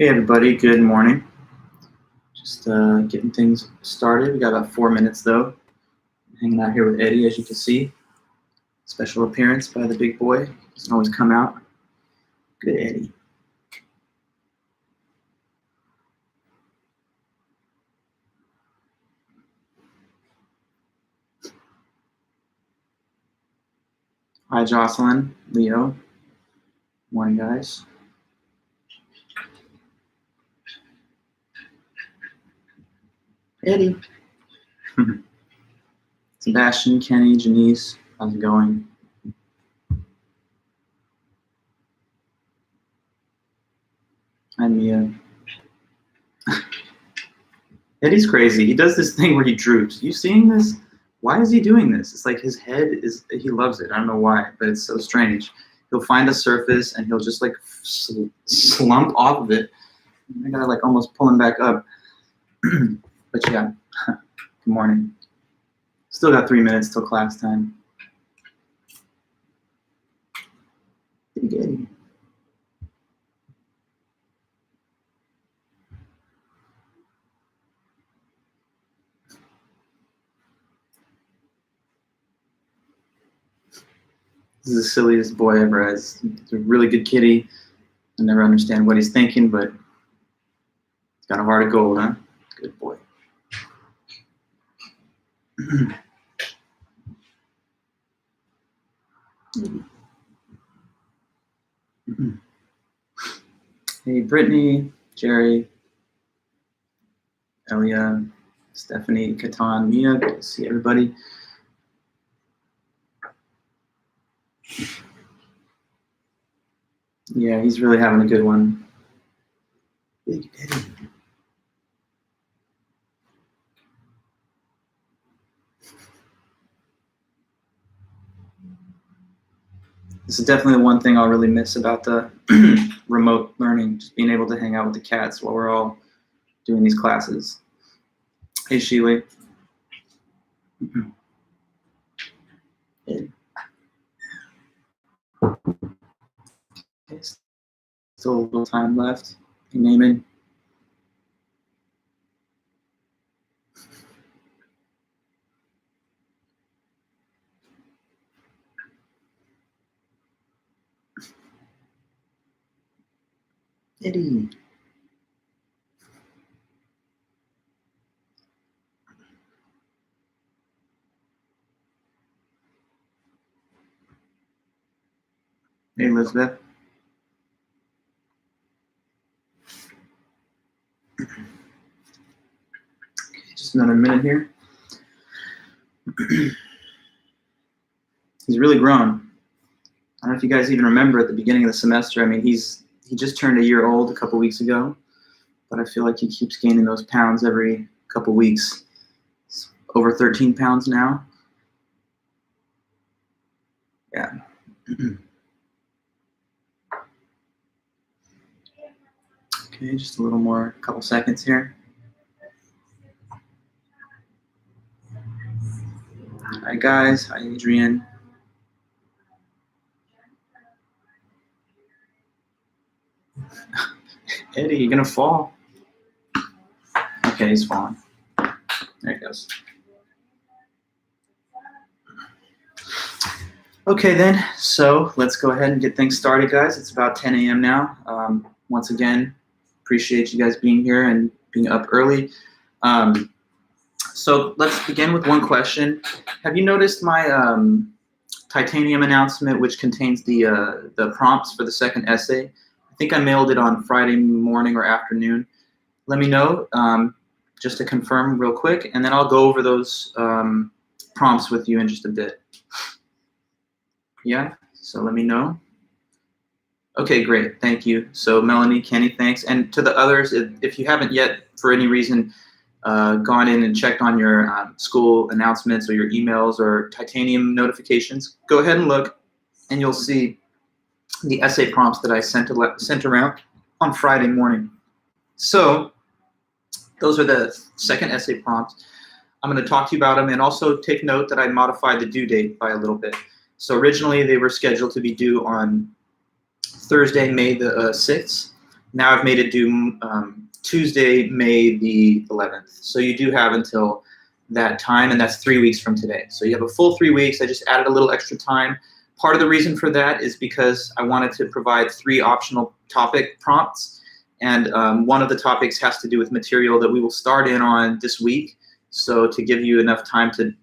Hey everybody, good morning. Just getting things started. We got about 4 minutes though. Hanging out here with Eddie, as you can see. Special appearance by the big boy. Doesn't always come out. Good Eddie. Hi Jocelyn, Leo. Morning guys. Eddie. Sebastian, Kenny, Janice, how's it going? Hi Mia. Eddie's crazy. He does this thing where he droops. You seeing this? Why is he doing this? It's like his head is, he loves it. I don't know why, but it's so strange. He'll find a surface and he'll just like slump off of it. I gotta like almost pull him back up. But yeah, good morning. Still got 3 minutes till class time. Big Eddie. This is the silliest boy ever. He's a really good kitty. I never understand what he's thinking, but he's got a heart of gold, huh? Good boy. Hey, Brittany, Jerry, Elia, Stephanie, Katan, Mia, good to see everybody. Yeah, he's really having a good one. Big Eddie. This is definitely the one thing I'll really miss about the remote learning, just being able to hang out with the cats while we're all doing these classes. Hey, Sheila. Hey. Okay, still a little time left. Hey, Naaman. Eddie. Hey, Elizabeth. Okay, just another minute here. He's really grown. I don't know if you guys even remember at the beginning of the semester. I mean, he just turned a year old a couple weeks ago, but I feel like he keeps gaining those pounds every couple weeks. He's over 13 pounds now. Yeah. Okay, just a little more, a couple seconds here. Hi guys, hi Adrian. Eddie, you're gonna fall. Okay, he's falling. There he goes. Okay then, so let's go ahead and get things started, guys. It's about 10 a.m. now. Once again, appreciate you guys being here and being up early. So let's begin with one question. Have you noticed my titanium announcement, which contains the prompts for the second essay? I think I mailed it on Friday morning or afternoon. Let me know, just to confirm real quick, and then I'll go over those prompts with you in just a bit. Yeah, so let me know. Okay, great, thank you. So Melanie, Kenny, thanks. And to the others, if you haven't yet, for any reason, gone in and checked on your school announcements or your emails or titanium notifications, go ahead and look, and you'll see the essay prompts that I sent around on Friday morning. So those are the second essay prompts. I'm going to talk to you about them, and also take note that I modified the due date by a little bit. So originally they were scheduled to be due on Thursday, May the 6th, Now I've made it due Tuesday, May the 11th. So you do have until that time, and that's 3 weeks from today. So you have a full 3 weeks. I just added a little extra time. Part of the reason for that is because I wanted to provide 3 optional topic prompts, and one of the topics has to do with material that we will start in on this week. So to give you enough time to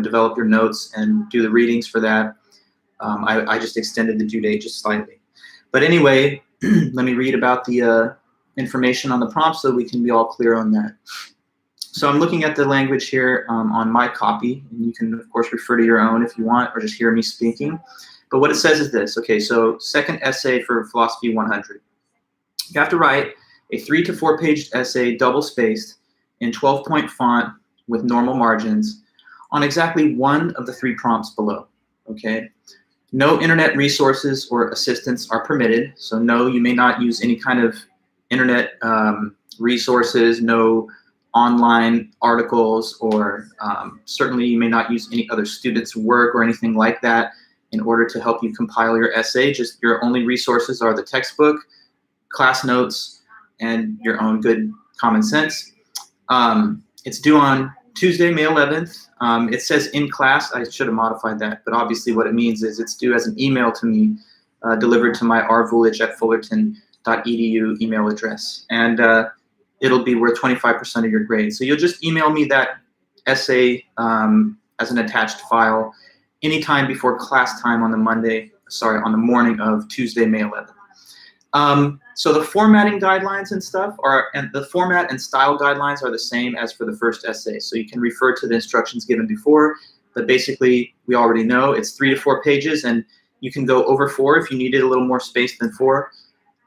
develop your notes and do the readings for that, I just extended the due date just slightly. But anyway, let me read about the information on the prompts so we can be all clear on that. So I'm looking at the language here on my copy, and you can, of course, refer to your own if you want, or just hear me speaking. But what it says is this. Okay, so second essay for Philosophy 100. You have to write a 3 to 4 page essay, double-spaced, in 12-point font with normal margins on exactly one of the 3 prompts below, okay? No internet resources or assistance are permitted, so no, you may not use any kind of internet resources, no online articles, or certainly you may not use any other students' work or anything like that in order to help you compile your essay. Just your only resources are the textbook, class notes, and your own good common sense. It's due on Tuesday, May 11th. It says in class. I should have modified that, but obviously what it means is it's due as an email to me, delivered to my rvulich@fullerton.edu email address. And it'll be worth 25% of your grade. So you'll just email me that essay as an attached file anytime before class time on the morning of Tuesday, May 11th. So the formatting guidelines and stuff and the format and style guidelines are the same as for the first essay. So you can refer to the instructions given before, but basically we already know it's 3 to 4 pages, and you can go over 4 if you needed a little more space than 4.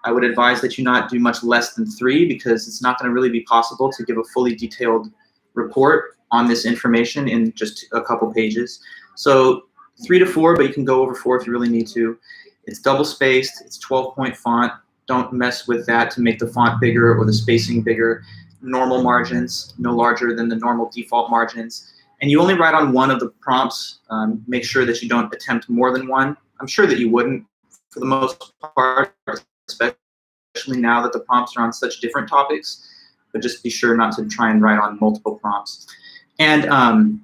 I would advise that you not do much less than 3, because it's not going to really be possible to give a fully detailed report on this information in just a couple pages. So 3 to 4, but you can go over 4 if you really need to. It's double-spaced. It's 12-point font. Don't mess with that to make the font bigger or the spacing bigger. Normal margins, no larger than the normal default margins. And you only write on one of the prompts. Make sure that you don't attempt more than one. I'm sure that you wouldn't for the most part, especially now that the prompts are on such different topics. But just be sure not to try and write on multiple prompts. And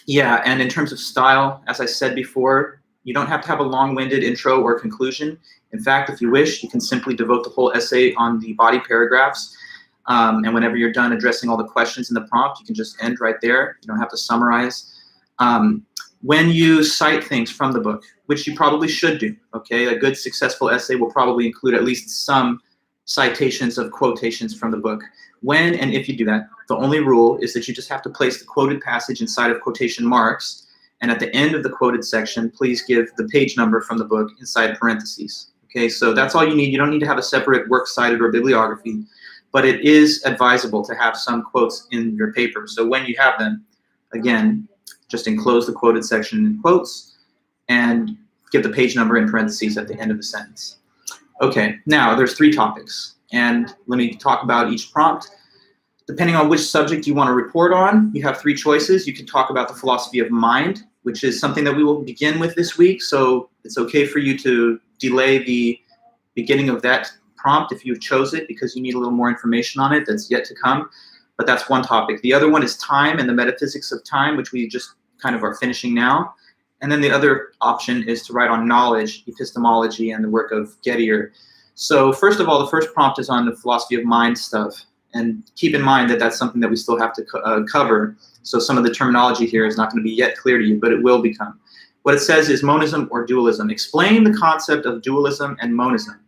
yeah, and in terms of style, as I said before, you don't have to have a long-winded intro or conclusion. In fact, if you wish, you can simply devote the whole essay on the body paragraphs. And whenever you're done addressing all the questions in the prompt, you can just end right there. You don't have to summarize. When you cite things from the book, which you probably should do, okay? A good, successful essay will probably include at least some citations of quotations from the book. When and if you do that, the only rule is that you just have to place the quoted passage inside of quotation marks, and at the end of the quoted section, please give the page number from the book inside parentheses. Okay, so that's all you need. You don't need to have a separate works cited or bibliography, but it is advisable to have some quotes in your paper. So when you have them, again, just enclose the quoted section in quotes and give the page number in parentheses at the end of the sentence. Okay, now there's 3 topics, and let me talk about each prompt. Depending on which subject you want to report on, you have 3 choices. You can talk about the philosophy of mind, which is something that we will begin with this week, so it's okay for you to delay the beginning of that prompt if you chose it, because you need a little more information on it that's yet to come, but that's one topic. The other one is time and the metaphysics of time, which we just kind of are finishing now. And then the other option is to write on knowledge, epistemology, and the work of Gettier. So first of all, the first prompt is on the philosophy of mind stuff. And keep in mind that that's something that we still have to cover. So some of the terminology here is not going to be yet clear to you, but it will become. What it says is monism or dualism. Explain the concept of dualism and monism,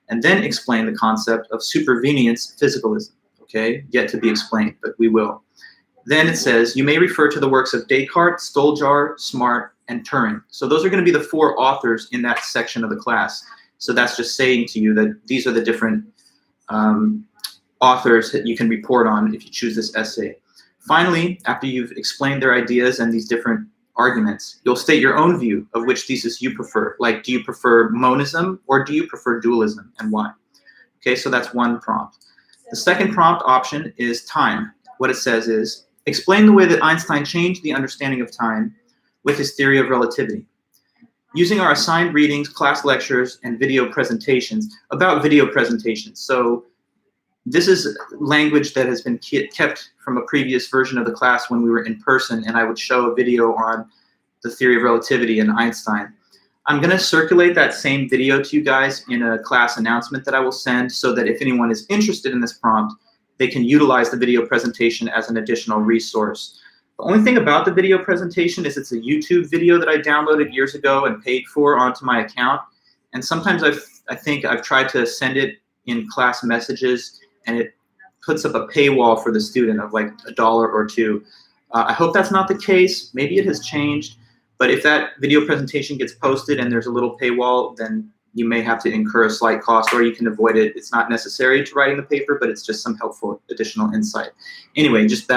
and then explain the concept of supervenience physicalism. Okay, yet to be explained, but we will. Then it says, you may refer to the works of Descartes, Stoljar, Smart, and Turing. So those are going to be the 4 authors in that section of the class. So that's just saying to you that these are the different authors that you can report on if you choose this essay. Finally, after you've explained their ideas and these different arguments, you'll state your own view of which thesis you prefer. Like, do you prefer monism or do you prefer dualism, and why? Okay, so that's one prompt. The second prompt option is time. What it says is, explain the way that Einstein changed the understanding of time with his theory of relativity. using our assigned readings, class lectures, and video presentations. About video presentations. So this is language that has been kept from a previous version of the class when we were in person, and I would show a video on the theory of relativity and Einstein. I'm going to circulate that same video to you guys in a class announcement that I will send, so that if anyone is interested in this prompt, they can utilize the video presentation as an additional resource. The only thing about the video presentation is it's a YouTube video that I downloaded years ago and paid for onto my account. And sometimes I think I've tried to send it in class messages, and it puts up a paywall for the student of like $1 or $2. I hope that's not the case. Maybe it has changed. But if that video presentation gets posted and there's a little paywall, then you may have to incur a slight cost, or you can avoid it. It's not necessary to writing the paper, but it's just some helpful additional insight. Anyway, just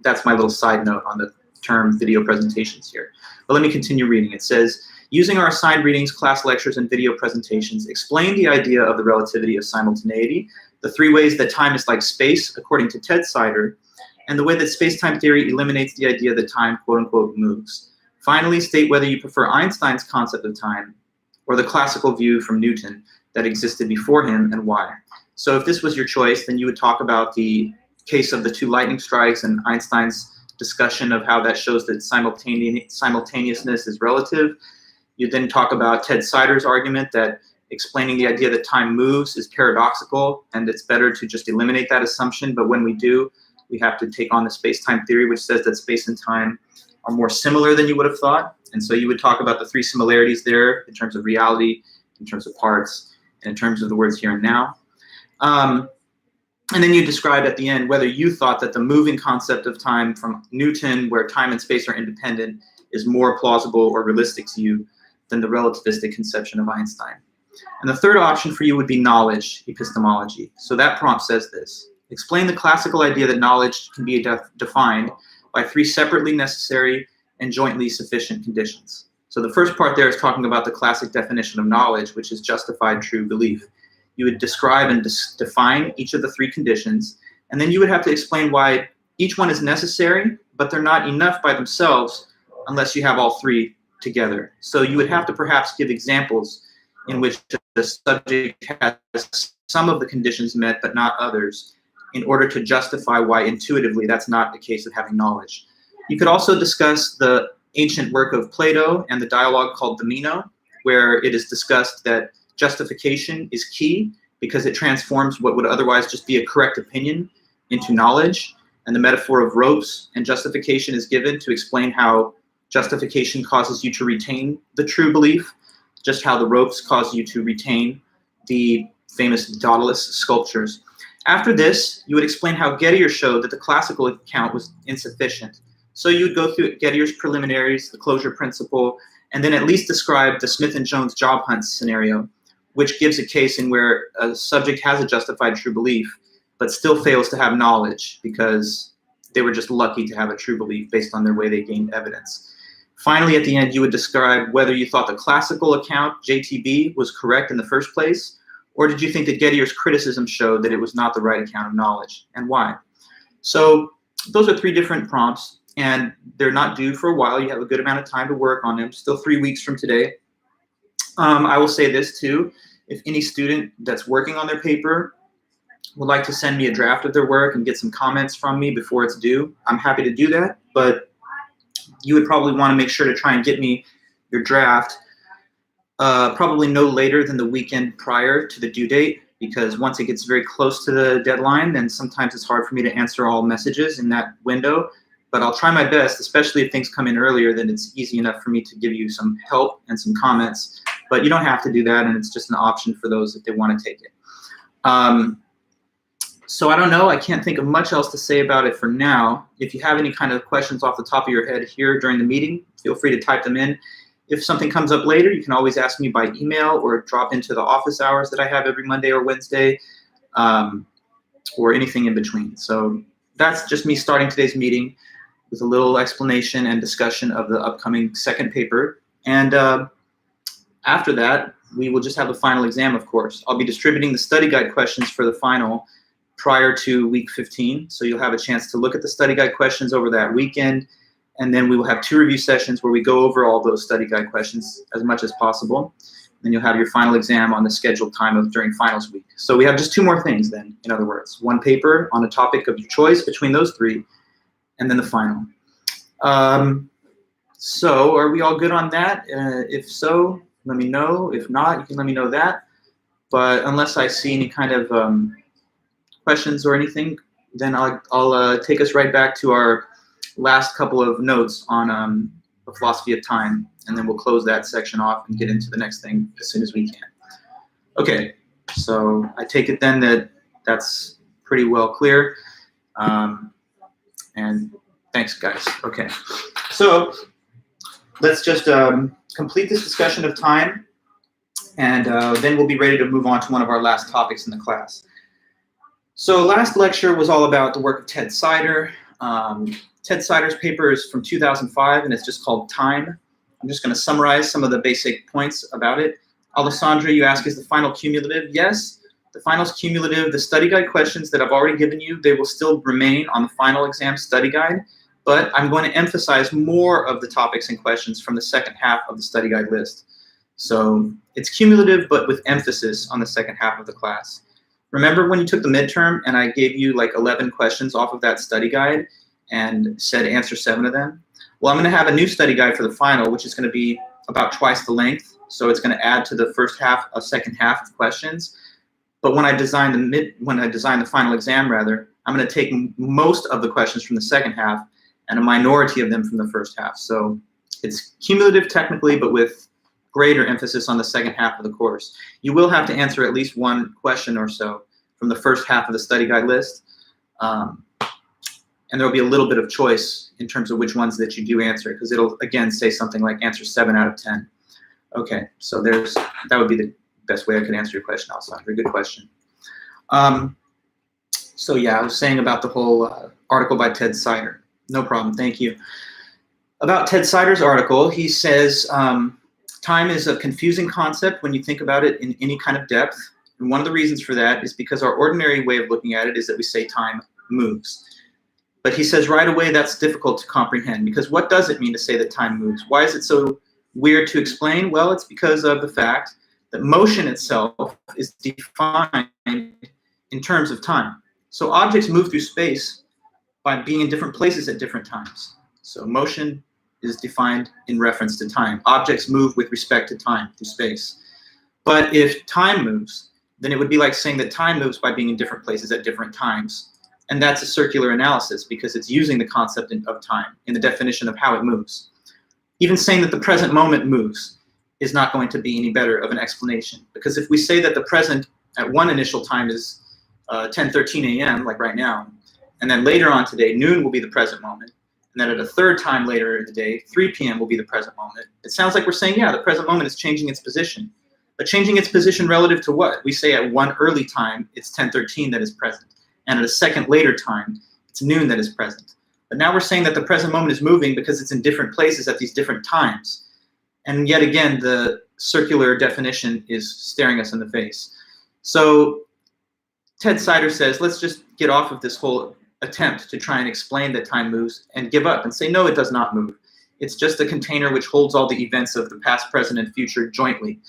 that's my little side note on the term video presentations here. But let me continue reading. It says, using our assigned readings, class lectures, and video presentations, explain the idea of the relativity of simultaneity, the 3 ways that time is like space, according to Ted Sider, and the way that space-time theory eliminates the idea that time, quote-unquote, moves. Finally, state whether you prefer Einstein's concept of time or the classical view from Newton that existed before him, and why. So if this was your choice, then you would talk about the case of the 2 lightning strikes and Einstein's discussion of how that shows that simultaneousness is relative. You then talk about Ted Sider's argument that explaining the idea that time moves is paradoxical, and it's better to just eliminate that assumption. But when we do, we have to take on the space-time theory, which says that space and time are more similar than you would have thought. And so you would talk about the 3 similarities there in terms of reality, in terms of parts, and in terms of the words here and now. And then you describe at the end whether you thought that the moving concept of time from Newton, where time and space are independent, is more plausible or realistic to you than the relativistic conception of Einstein. And the third option for you would be knowledge, epistemology. So that prompt says this: explain the classical idea that knowledge can be defined by 3 separately necessary and jointly sufficient conditions. So the first part there is talking about the classic definition of knowledge, which is justified true belief. You would describe and define each of the 3 conditions, and then you would have to explain why each one is necessary, but they're not enough by themselves unless you have all 3 together. So you would have to perhaps give examples in which the subject has some of the conditions met but not others, in order to justify why intuitively that's not the case of having knowledge. You could also discuss the ancient work of Plato and the dialogue called the Meno, where it is discussed that justification is key because it transforms what would otherwise just be a correct opinion into knowledge. And the metaphor of ropes and justification is given to explain how justification causes you to retain the true belief, just how the ropes cause you to retain the famous Daedalus sculptures. After this, you would explain how Gettier showed that the classical account was insufficient. So you would go through Gettier's preliminaries, the closure principle, and then at least describe the Smith and Jones job hunt scenario, which gives a case in where a subject has a justified true belief, but still fails to have knowledge because they were just lucky to have a true belief based on their way they gained evidence. Finally, at the end, you would describe whether you thought the classical account, JTB, was correct in the first place, or did you think that Gettier's criticism showed that it was not the right account of knowledge, and why? So those are 3 different prompts, and they're not due for a while. You have a good amount of time to work on them, still 3 weeks from today. I will say this too: if any student that's working on their paper would like to send me a draft of their work and get some comments from me before it's due, I'm happy to do that, but you would probably want to make sure to try and get me your draft probably no later than the weekend prior to the due date, because once it gets very close to the deadline, then sometimes it's hard for me to answer all messages in that window. But I'll try my best, especially if things come in earlier, then it's easy enough for me to give you some help and some comments. But you don't have to do that, and it's just an option for those if they want to take it. So I don't know. I can't think of much else to say about it for now. If you have any kind of questions off the top of your head here during the meeting, feel free to type them in. If something comes up later, you can always ask me by email or drop into the office hours that I have every Monday or Wednesday, or anything in between. So that's just me starting today's meeting with a little explanation and discussion of the upcoming second paper. And after that, we will just have a final exam, of course. I'll be distributing the study guide questions for the final prior to week 15. So you'll have a chance to look at the study guide questions over that weekend And then we will have 2 review sessions where we go over all those study guide questions as much as possible. Then you'll have your final exam on the scheduled time during finals week. So we have just 2 more things then, in other words. 1 paper on a topic of your choice between those 3, and then the final. So are we all good on that? If so, let me know. If not, you can let me know that. But unless I see any kind of questions or anything, then I'll take us right back to our last couple of notes on the philosophy of time, and then we'll close that section off and get into the next thing as soon as we can. Okay, so I take it then that that's pretty well clear. And thanks, guys. Okay, so let's just complete this discussion of time, and then we'll be ready to move on to one of our last topics in the class. So last lecture was all about the work of Ted Sider. Ted Sider's paper is from 2005, and it's just called Time. I'm just going to summarize some of the basic points about it. Alessandra, you ask, is the final cumulative? Yes, the final is cumulative. The study guide questions that I've already given you, they will still remain on the final exam study guide, but I'm going to emphasize more of the topics and questions from the second half of the study guide list. So it's cumulative, but with emphasis on the second half of the class. Remember when you took the midterm and I gave you like 11 questions off of that study guide and said answer 7 of them? Well, I'm going to have a new study guide for the final, which is going to be about twice the length. So it's going to add to the second half of questions. But when I design the final exam, rather, I'm going to take most of the questions from the second half and a minority of them from the first half. So it's cumulative technically, but with greater emphasis on the second half of the course. You will have to answer at least 1 question or so from the first half of the study guide list. And there'll be a little bit of choice in terms of which ones that you do answer, because it'll, again, say something like answer 7 out of 10. Okay, so that would be the best way I could answer your question, Alessandra. Good question. So yeah, I was saying about the whole article by Ted Sider. No problem, thank you. About Ted Sider's article, he says, time is a confusing concept when you think about it in any kind of depth. And one of the reasons for that is because our ordinary way of looking at it is that we say time moves. But he says right away that's difficult to comprehend, because what does it mean to say that time moves? Why is it so weird to explain? Well, it's because of the fact that motion itself is defined in terms of time. So objects move through space by being in different places at different times. So motion is defined in reference to time. Objects move with respect to time through space. But if time moves, then it would be like saying that time moves by being in different places at different times. And that's a circular analysis because it's using the concept of time in the definition of how it moves. Even saying that the present moment moves is not going to be any better of an explanation, because if we say that the present at one initial time is 10:13 a.m., like right now, and then later on today, noon will be the present moment, and then at a third time later in the day, 3 p.m. will be the present moment. It sounds like we're saying, yeah, the present moment is changing its position. But changing its position relative to what? We say at one early time, it's 10:13 that is present. And at a second later time, it's noon that is present. But now we're saying that the present moment is moving because it's in different places at these different times. And yet again, the circular definition is staring us in the face. So Ted Sider says, let's just get off of this whole attempt to try and explain that time moves and give up and say, no, it does not move. It's just a container which holds all the events of the past, present, and future jointly.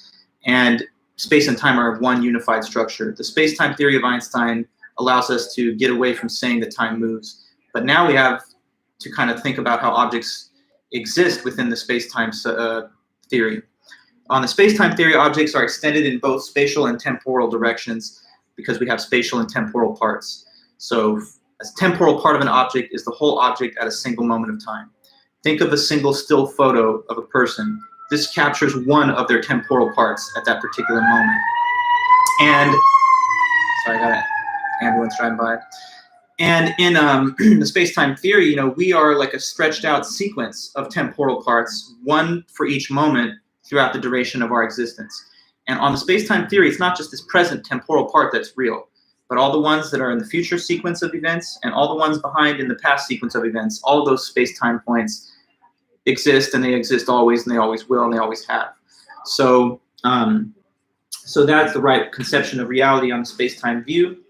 And space and time are one unified structure. The space-time theory of Einstein allows us to get away from saying that time moves. But now we have to kind of think about how objects exist within the space-time theory. On the space-time theory, objects are extended in both spatial and temporal directions because we have spatial and temporal parts. So a temporal part of an object is the whole object at a single moment of time. Think of a single still photo of a person. This captures one of their temporal parts at that particular moment. And, sorry, I got an ambulance driving by. And in the space-time theory, you know, we are like a stretched out sequence of temporal parts, one for each moment throughout the duration of our existence. And on the space-time theory, it's not just this present temporal part that's real, but all the ones that are in the future sequence of events and all the ones behind in the past sequence of events, all of those space-time points exist, and they exist always, and they always will, and they always have. So, so that's the right conception of reality on the space-time view.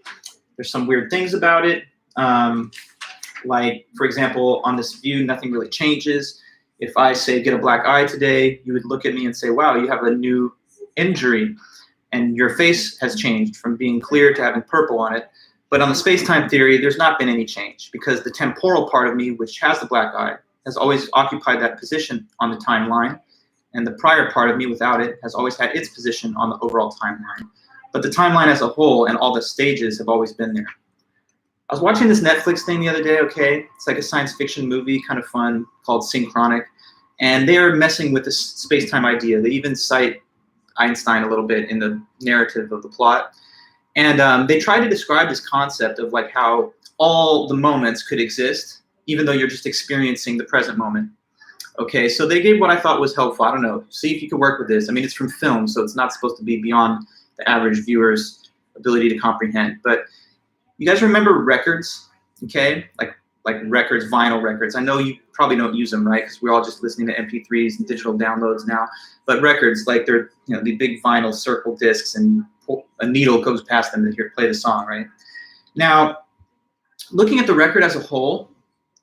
There's some weird things about it. Like, for example, on this view, nothing really changes. If I say get a black eye today, you would look at me and say, wow, you have a new injury and your face has changed from being clear to having purple on it. But on the space-time theory, there's not been any change because the temporal part of me, which has the black eye, has always occupied that position on the timeline. And the prior part of me without it has always had its position on the overall timeline. But the timeline as a whole and all the stages have always been there. I was watching this Netflix thing the other day, okay? It's like a science fiction movie, kind of fun, called Synchronic. And they're messing with this space-time idea. They even cite Einstein a little bit in the narrative of the plot. And they try to describe this concept of like how all the moments could exist, even though you're just experiencing the present moment. Okay, so they gave what I thought was helpful. I don't know, see if you could work with this. I mean, it's from film, so it's not supposed to be beyond the average viewer's ability to comprehend. But you guys remember records, okay? Like records, vinyl records. I know you probably don't use them, right? Because we're all just listening to MP3s and digital downloads now. But records, like they're, you know, the big vinyl circle discs, and a needle goes past them to play the song, right? Now, looking at the record as a whole,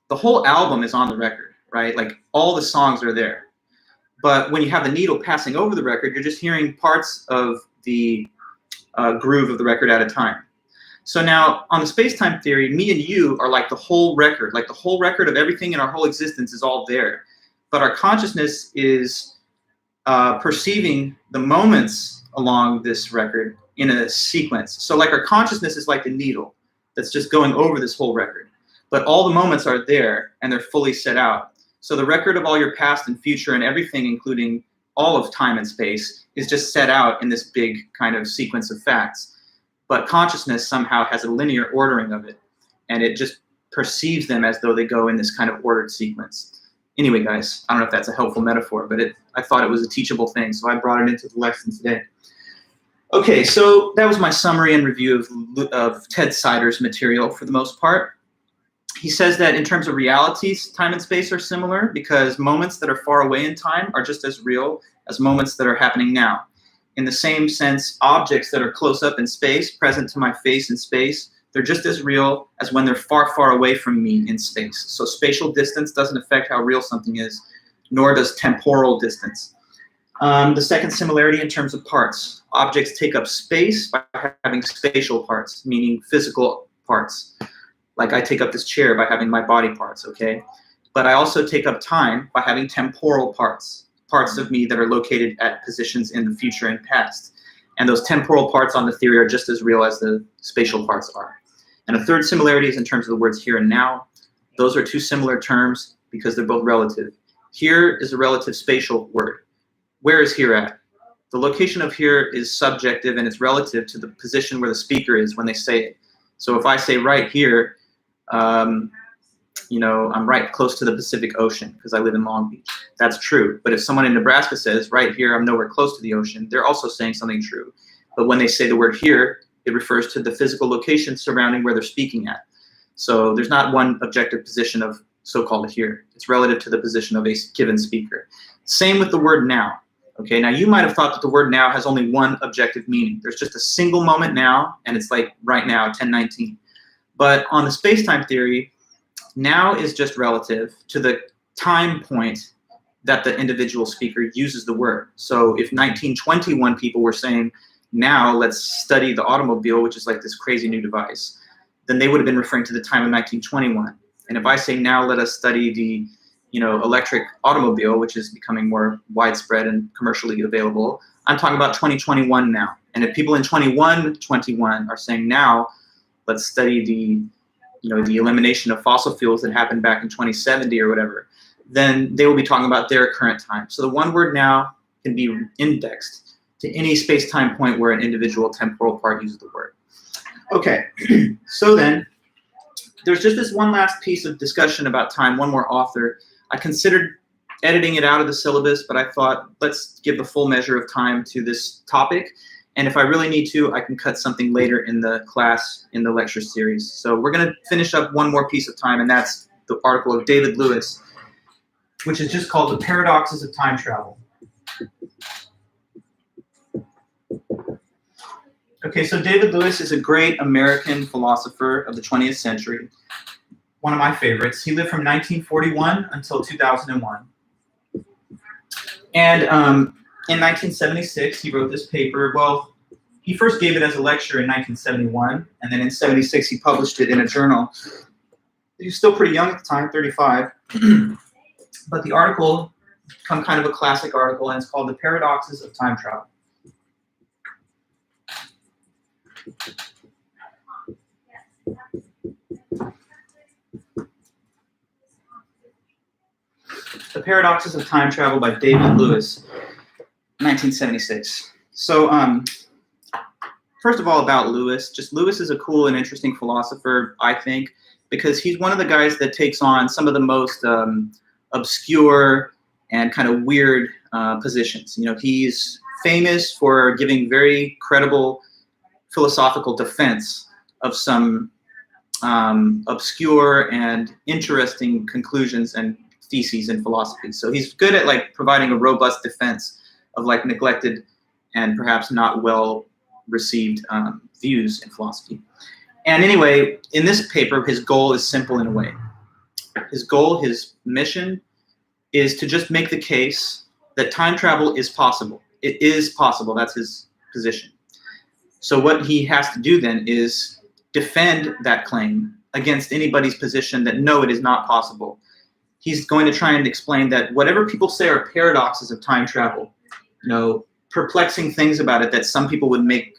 the whole album is on the record, right? Like all the songs are there. But when you have the needle passing over the record, you're just hearing parts of the groove of the record at a time. So now, on the space-time theory, me and you are like the whole record. Like the whole record of everything in our whole existence is all there. But our consciousness is perceiving the moments along this record in a sequence. So like our consciousness is like the needle that's just going over this whole record. But all the moments are there, and they're fully set out. So the record of all your past and future and everything, including all of time and space, is just set out in this big kind of sequence of facts. But consciousness somehow has a linear ordering of it, and it just perceives them as though they go in this kind of ordered sequence. Anyway, guys, I don't know if that's a helpful metaphor, but I thought it was a teachable thing, so I brought it into the lesson today. Okay, so that was my summary and review of Ted Sider's material for the most part. He says that in terms of realities, time and space are similar because moments that are far away in time are just as real as moments that are happening now. In the same sense, objects that are close up in space, present to my face in space, they're just as real as when they're far, far away from me in space. So spatial distance doesn't affect how real something is, nor does temporal distance. The second similarity in terms of parts. Objects take up space by having spatial parts, meaning physical parts. Like I take up this chair by having my body parts, okay? But I also take up time by having temporal parts. Parts of me that are located at positions in the future and past. And those temporal parts on the theory are just as real as the spatial parts are. And a third similarity is in terms of the words here and now. Those are two similar terms because they're both relative. Here is a relative spatial word. Where is here at? The location of here is subjective and it's relative to the position where the speaker is when they say it. So if I say right here, you know, I'm right close to the Pacific Ocean because I live in Long Beach. That's true. But if someone in Nebraska says, right here, I'm nowhere close to the ocean, they're also saying something true. But when they say the word here, it refers to the physical location surrounding where they're speaking at. So there's not one objective position of so-called here. It's relative to the position of a given speaker. Same with the word now. Okay, now you might have thought that the word now has only one objective meaning. There's just a single moment now, and it's like right now, 10:19. But on the space-time theory, now is just relative to the time point that the individual speaker uses the word. So if 1921 people were saying, now let's study the automobile, which is like this crazy new device, then they would have been referring to the time of 1921. And if I say, now let us study the, you know, electric automobile, which is becoming more widespread and commercially available, I'm talking about 2021 now. And if people in 21 are saying, now let's study the, you know, the elimination of fossil fuels that happened back in 2070 or whatever, then they will be talking about their current time. So the one word now can be indexed to any space-time point where an individual temporal part uses the word. Okay, so then there's just this one last piece of discussion about time, one more author. I considered editing it out of the syllabus, but I thought let's give the full measure of time to this topic. And if I really need to, I can cut something later in the class, in the lecture series. So we're going to finish up one more piece of time, and that's the article of David Lewis, which is just called The Paradoxes of Time Travel. Okay, so David Lewis is a great American philosopher of the 20th century. one of my favorites. He lived from 1941 until 2001. And in 1976, he wrote this paper. Well, he first gave it as a lecture in 1971, and then in 76, he published it in a journal. He was still pretty young at the time, 35. But the article, become kind of a classic article, and it's called The Paradoxes of Time Travel. The Paradoxes of Time Travel by David Lewis, 1976. So, first of all, about Lewis. Just Lewis is a cool and interesting philosopher, I think, because he's one of the guys that takes on some of the most obscure and kind of weird positions. You know, he's famous for giving very credible philosophical defense of some obscure and interesting conclusions and theses in philosophy. So he's good at like providing a robust defense of like neglected and perhaps not well received views in philosophy. And anyway, in this paper, his goal is simple in a way. His goal, his mission, is to just make the case that time travel is possible. It is possible. That's his position. So what he has to do then is defend that claim against anybody's position that no, it is not possible. He's going to try and explain that whatever people say are paradoxes of time travel, you know, perplexing things about it that some people would make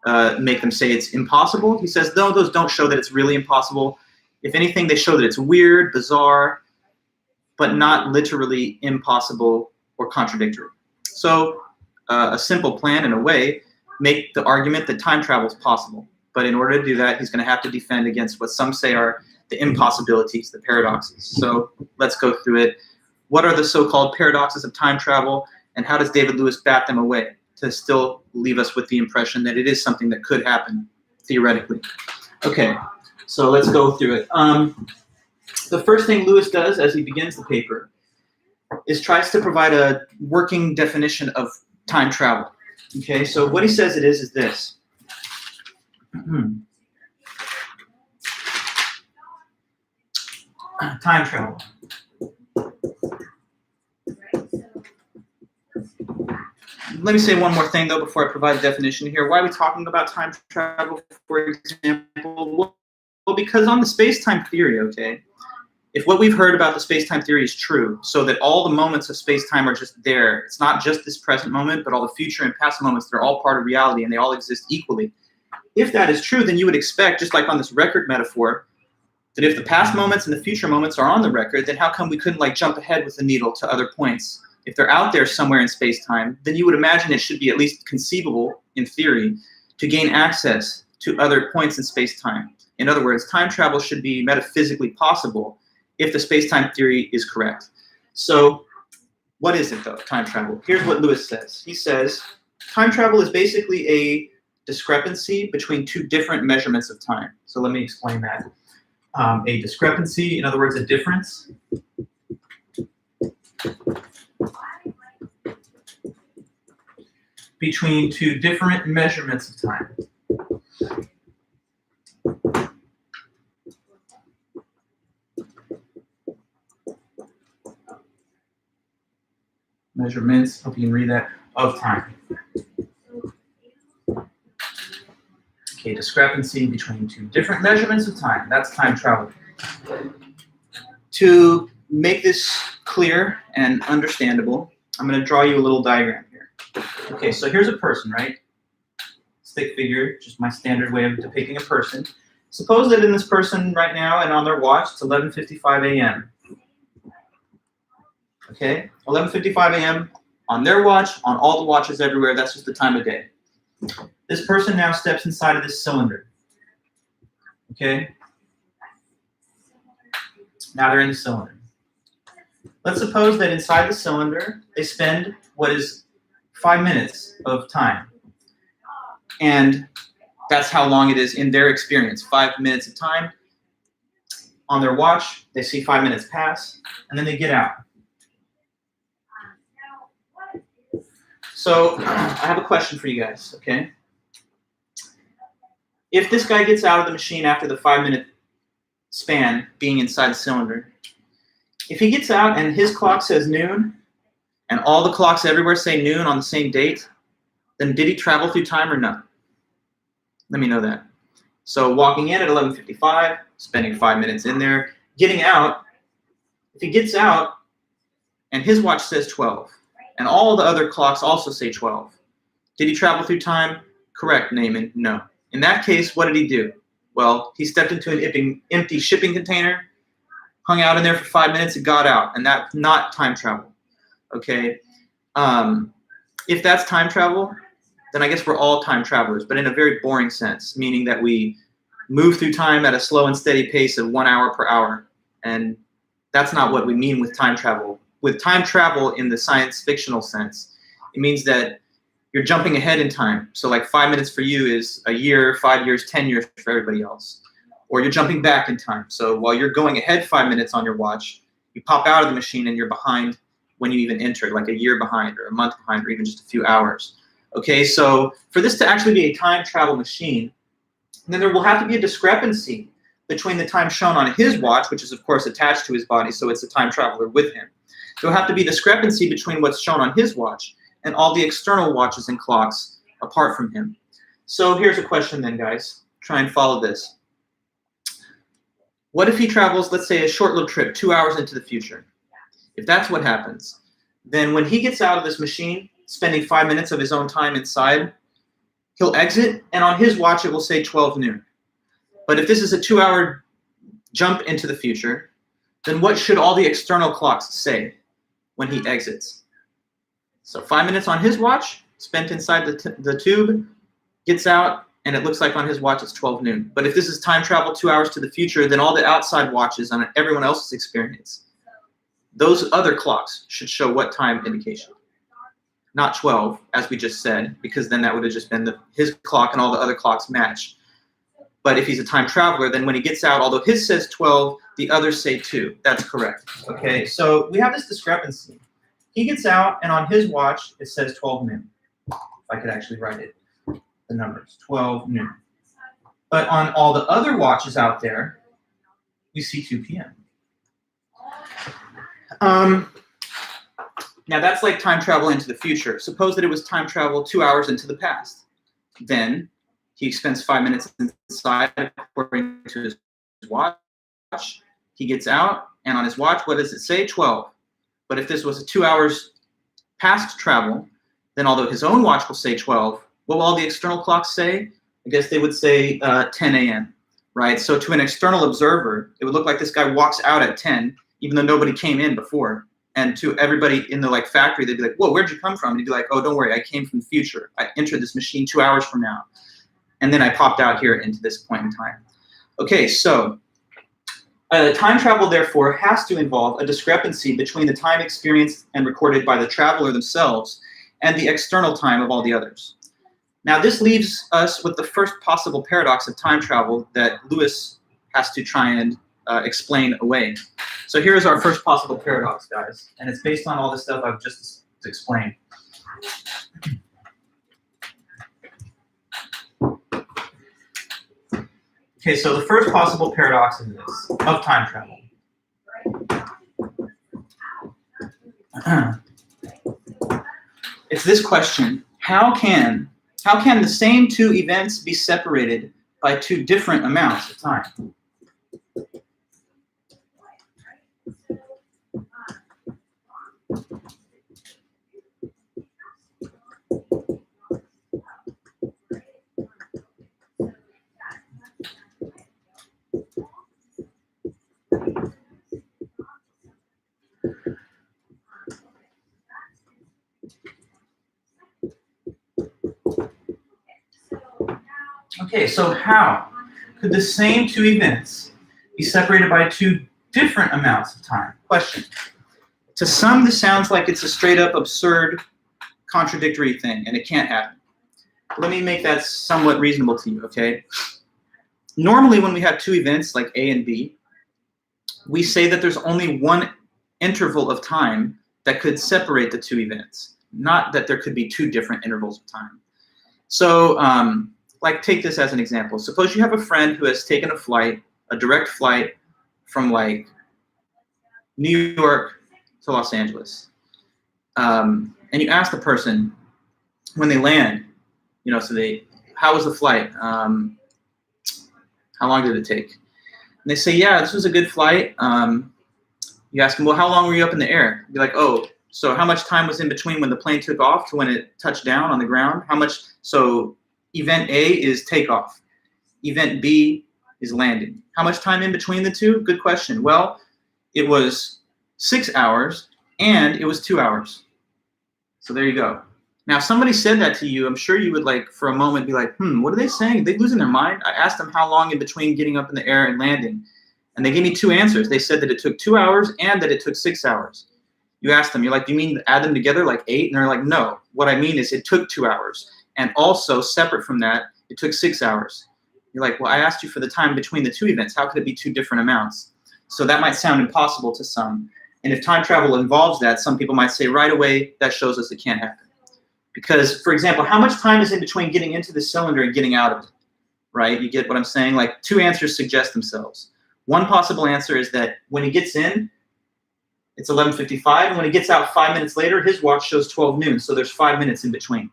them say it's impossible. He says, no, those don't show that it's really impossible. If anything, they show that it's weird, bizarre, but not literally impossible or contradictory. So a simple plan, in a way, make the argument that time travel is possible. But in order to do that, he's going to have to defend against what some say are the impossibilities, the paradoxes. So let's go through it. What are the so-called paradoxes of time travel, and how does David Lewis bat them away to still leave us with the impression that it is something that could happen, theoretically? Okay, so let's go through it. The first thing Lewis does as he begins the paper is tries to provide a working definition of time travel. Okay, so what he says it is this. Time travel. Let me say one more thing, though, before I provide a definition here. Why are we talking about time travel, for example? Well, because on the space-time theory, okay, if what we've heard about the space-time theory is true, so that all the moments of space-time are just there, it's not just this present moment, but all the future and past moments, they're all part of reality, and they all exist equally. If that is true, then you would expect, just like on this record metaphor, that if the past moments and the future moments are on the record, then how come we couldn't like jump ahead with the needle to other points? If they're out there somewhere in space-time, then you would imagine it should be at least conceivable, in theory, to gain access to other points in space-time. In other words, time travel should be metaphysically possible if the space-time theory is correct. So what is it, though, time travel? Here's what Lewis says. He says, time travel is basically a discrepancy between two different measurements of time. So let me explain that. A discrepancy, in other words, a difference, between two different measurements of time. Measurements, hope you can read that, of time. Okay, discrepancy between two different measurements of time. That's time travel. To make this clear and understandable, I'm going to draw you a little diagram here. Okay, so here's a person, right? Stick figure, just my standard way of depicting a person. Suppose that in this person right now and on their watch, it's 11:55 a.m. Okay, 11:55 a.m. on their watch, on all the watches everywhere, that's just the time of day. This person now steps inside of this cylinder. Okay? Now they're in the cylinder. Let's suppose that inside the cylinder, they spend what is 5 minutes of time. And that's how long it is in their experience, 5 minutes of time. On their watch, they see 5 minutes pass, and then they get out. So I have a question for you guys, okay? If this guy gets out of the machine after the 5 minute span being inside the cylinder. If he gets out and his clock says noon, and all the clocks everywhere say noon on the same date, then did he travel through time or not? Let me know that. So walking in at 11:55, spending 5 minutes in there, getting out. If he gets out and his watch says 12, and all the other clocks also say 12, did he travel through time? Correct, Naaman, no. In that case, what did he do? Well, he stepped into an empty shipping container, hung out in there for 5 minutes, and got out, and that's not time travel. Okay, if that's time travel, then I guess we're all time travelers, but in a very boring sense, meaning that we move through time at a slow and steady pace of 1 hour per hour, and that's not what we mean with time travel. With time travel in the science fictional sense, it means that you're jumping ahead in time. So like 5 minutes for you is a year, 5 years, 10 years for everybody else. Or you're jumping back in time. So while you're going ahead 5 minutes on your watch, you pop out of the machine and you're behind when you even entered, like a year behind or a month behind or even just a few hours. Okay, so for this to actually be a time travel machine, then there will have to be a discrepancy between the time shown on his watch, which is of course attached to his body, so it's a time traveler with him. There will have to be discrepancy between what's shown on his watch and all the external watches and clocks apart from him. So here's a question then, guys. Try and follow this. What if he travels, let's say, a short little trip, 2 hours into the future? If that's what happens, then when he gets out of this machine, spending 5 minutes of his own time inside, he'll exit, and on his watch it will say 12 noon. But if this is a 2 hour jump into the future, then what should all the external clocks say when he exits? So 5 minutes on his watch, spent inside the tube, gets out, and it looks like on his watch it's 12 noon. But if this is time travel 2 hours to the future, then all the outside watches on everyone else's experience, those other clocks should show what time indication? Not 12, as we just said, because then that would have just been his clock and all the other clocks match. But if he's a time traveler, then when he gets out, although his says 12, the others say 2. That's correct. Okay, so we have this discrepancy. He gets out, and on his watch, it says 12 noon. If I could actually write it, the numbers, 12 noon. But on all the other watches out there, we see 2 p.m. Now that's like time travel into the future. Suppose that it was time travel 2 hours into the past. Then he spends 5 minutes inside according to his watch. He gets out, and on his watch, what does it say? 12. But if this was a 2 hours past travel, then although his own watch will say 12, what will all the external clocks say? I guess they would say 10 a.m., right? So to an external observer, it would look like this guy walks out at 10, even though nobody came in before. And to everybody in the factory, they'd be like, whoa, where'd you come from? And he'd be like, oh, don't worry, I came from the future. I entered this machine 2 hours from now. And then I popped out here into this point in time. Okay, so time travel, therefore, has to involve a discrepancy between the time experienced and recorded by the traveler themselves and the external time of all the others. Now, this leaves us with the first possible paradox of time travel that Lewis has to try and explain away. So here is our first possible paradox, guys, and it's based on all the stuff I've just explained. Okay, so the first possible paradox is this, of time travel. It's this question: how can the same two events be separated by two different amounts of time? Okay, so how could the same two events be separated by two different amounts of time? Question. To some, this sounds like it's a straight up absurd, contradictory thing, and it can't happen. Let me make that somewhat reasonable to you, okay? Normally, when we have two events like A and B, we say that there's only one interval of time that could separate the two events, not that there could be two different intervals of time. So, take this as an example. Suppose you have a friend who has taken a flight, a direct flight, from like New York to Los Angeles, and you ask the person when they land, how was the flight? How long did it take? And they say, yeah, this was a good flight. You ask them, well, how long were you up in the air? You're like, oh, so how much time was in between when the plane took off to when it touched down on the ground? So event A is takeoff. Event B is landing. How much time in between the two? Good question. Well, it was 6 hours and it was 2 hours. So there you go. Now, if somebody said that to you, I'm sure you would for a moment be like, what are they saying? Are they losing their mind? I asked them how long in between getting up in the air and landing. And they gave me two answers. They said that it took 2 hours and that it took 6 hours. You ask them, you're like, do you mean add them together like 8? And they're like, no. What I mean is it took 2 hours. And also, separate from that, it took 6 hours. You're like, well, I asked you for the time between the two events. How could it be two different amounts? So that might sound impossible to some. And if time travel involves that, some people might say right away, that shows us it can't happen. Because, for example, how much time is in between getting into the cylinder and getting out of it? Right? You get what I'm saying? Like, two answers suggest themselves. One possible answer is that when he gets in, it's 11:55, and when he gets out 5 minutes later, his watch shows 12 noon, so there's 5 minutes in between.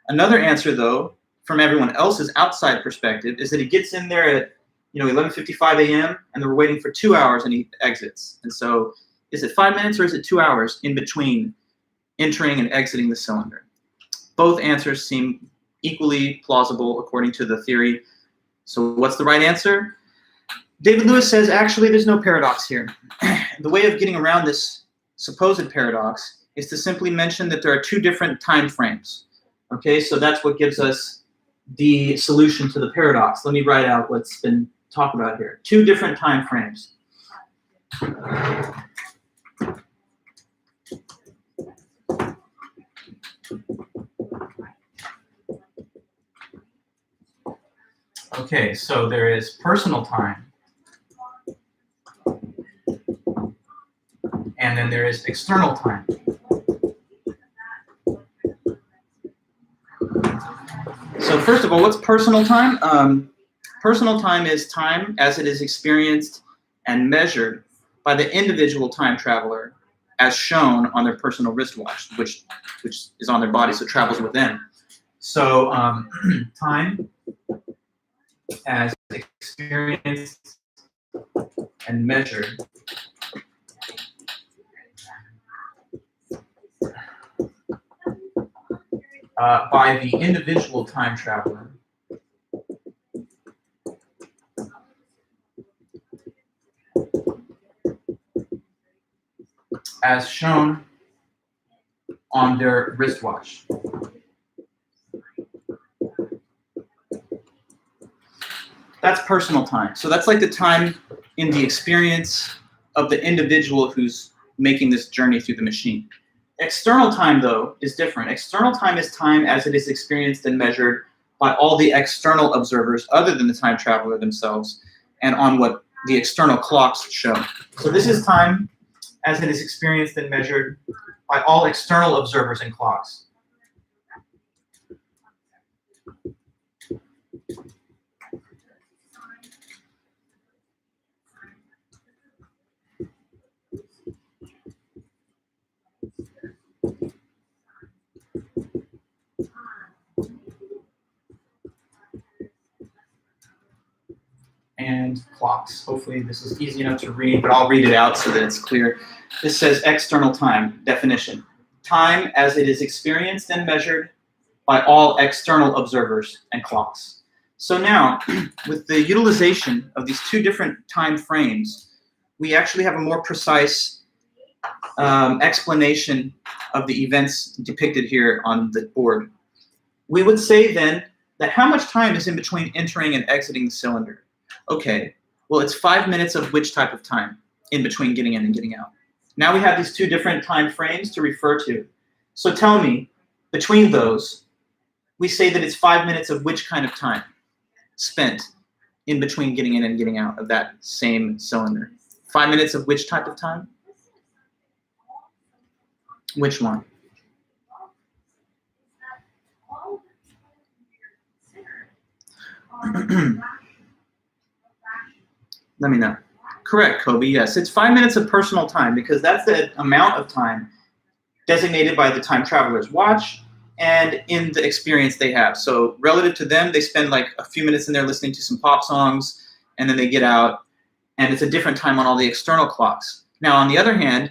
Another answer, though, from everyone else's outside perspective, is that he gets in there at 11:55 a.m., and they're waiting for 2 hours, and he exits. And so is it 5 minutes or is it 2 hours in between entering and exiting the cylinder? Both answers seem equally plausible according to the theory. So what's the right answer? David Lewis says, actually, there's no paradox here. The way of getting around this supposed paradox is to simply mention that there are two different time frames. Okay, so that's what gives us the solution to the paradox. Let me write out what's been talked about here. Two different time frames. Okay, so there is personal time, and then there is external time. So first of all, what's personal time? Personal time is time as it is experienced and measured by the individual time traveler as shown on their personal wristwatch, which is on their body, so travels with them. So time as experienced and measured by the individual time traveler as shown on their wristwatch. That's personal time. So that's like the time in the experience of the individual who's making this journey through the machine. External time, though, is different. External time is time as it is experienced and measured by all the external observers other than the time traveler themselves and on what the external clocks show. So this is time as it is experienced and measured by all external observers and clocks. And clocks. Hopefully this is easy enough to read, but I'll read it out so that it's clear. This says external time, definition. Time as it is experienced and measured by all external observers and clocks. So now, with the utilization of these two different time frames, we actually have a more precise explanation of the events depicted here on the board. We would say then that how much time is in between entering and exiting the cylinder? Okay, well, it's 5 minutes of which type of time in between getting in and getting out? Now we have these two different time frames to refer to. So tell me, between those, we say that it's 5 minutes of which kind of time spent in between getting in and getting out of that same cylinder? 5 minutes of which type of time? Which one? Let me know. Correct, Kobe, yes. It's 5 minutes of personal time because that's the amount of time designated by the time traveler's watch and in the experience they have. So relative to them, they spend like a few minutes in there listening to some pop songs, and then they get out, and it's a different time on all the external clocks. Now, on the other hand,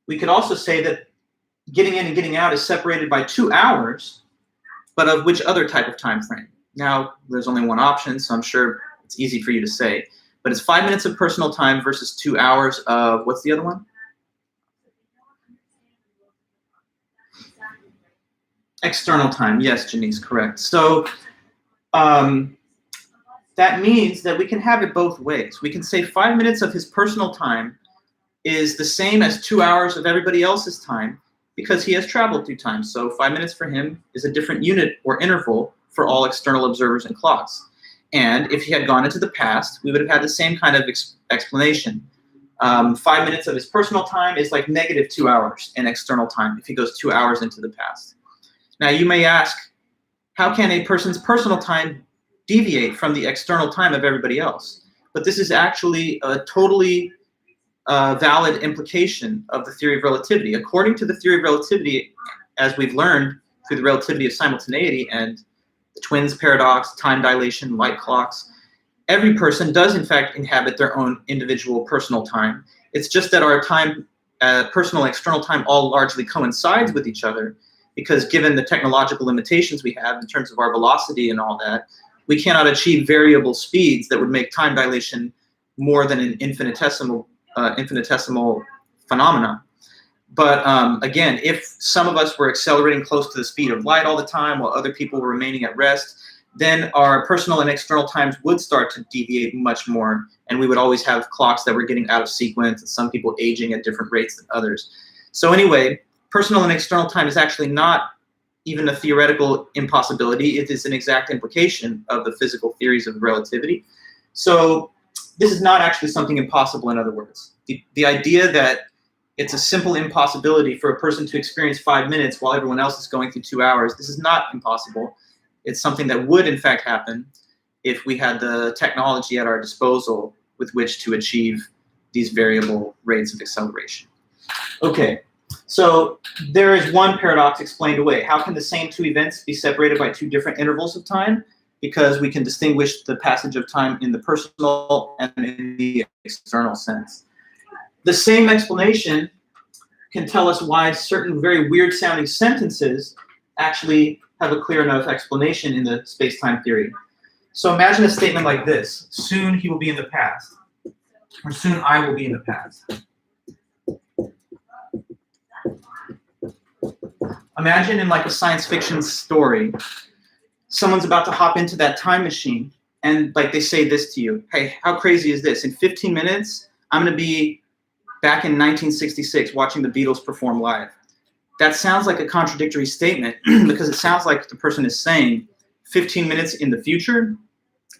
we could also say that getting in and getting out is separated by 2 hours, but of which other type of time frame? Now, there's only one option, so I'm sure it's easy for you to say. But it's 5 minutes of personal time versus 2 hours of, what's the other one? External time. Yes, Janice, correct. So that means that we can have it both ways. We can say 5 minutes of his personal time is the same as 2 hours of everybody else's time because he has traveled through time. So 5 minutes for him is a different unit or interval for all external observers and clocks. And if he had gone into the past, we would have had the same kind of explanation. 5 minutes of his personal time is like negative 2 hours in external time if he goes 2 hours into the past. Now you may ask, how can a person's personal time deviate from the external time of everybody else? But this is actually a totally valid implication of the theory of relativity. According to the theory of relativity, as we've learned through the relativity of simultaneity and the twins paradox, time dilation, light clocks, every person does in fact inhabit their own individual personal time. It's just that our time, personal and external time, all largely coincides with each other because given the technological limitations we have in terms of our velocity and all that, we cannot achieve variable speeds that would make time dilation more than an infinitesimal phenomena. But again, if some of us were accelerating close to the speed of light all the time while other people were remaining at rest, then our personal and external times would start to deviate much more, and we would always have clocks that were getting out of sequence and some people aging at different rates than others. So anyway, personal and external time is actually not even a theoretical impossibility. It is an exact implication of the physical theories of relativity. So this is not actually something impossible, in other words. The idea that it's a simple impossibility for a person to experience 5 minutes while everyone else is going through 2 hours, this is not impossible. It's something that would, in fact, happen if we had the technology at our disposal with which to achieve these variable rates of acceleration. Okay, so there is one paradox explained away. How can the same two events be separated by two different intervals of time? Because we can distinguish the passage of time in the personal and in the external sense. The same explanation can tell us why certain very weird sounding sentences actually have a clear enough explanation in the space-time theory. So imagine a statement like this: soon he will be in the past, or soon I will be in the past. Imagine in like a science fiction story, someone's about to hop into that time machine and like they say this to you: hey, how crazy is this? In 15 minutes, I'm gonna be back in 1966 watching the Beatles perform live. That sounds like a contradictory statement because it sounds like the person is saying 15 minutes in the future,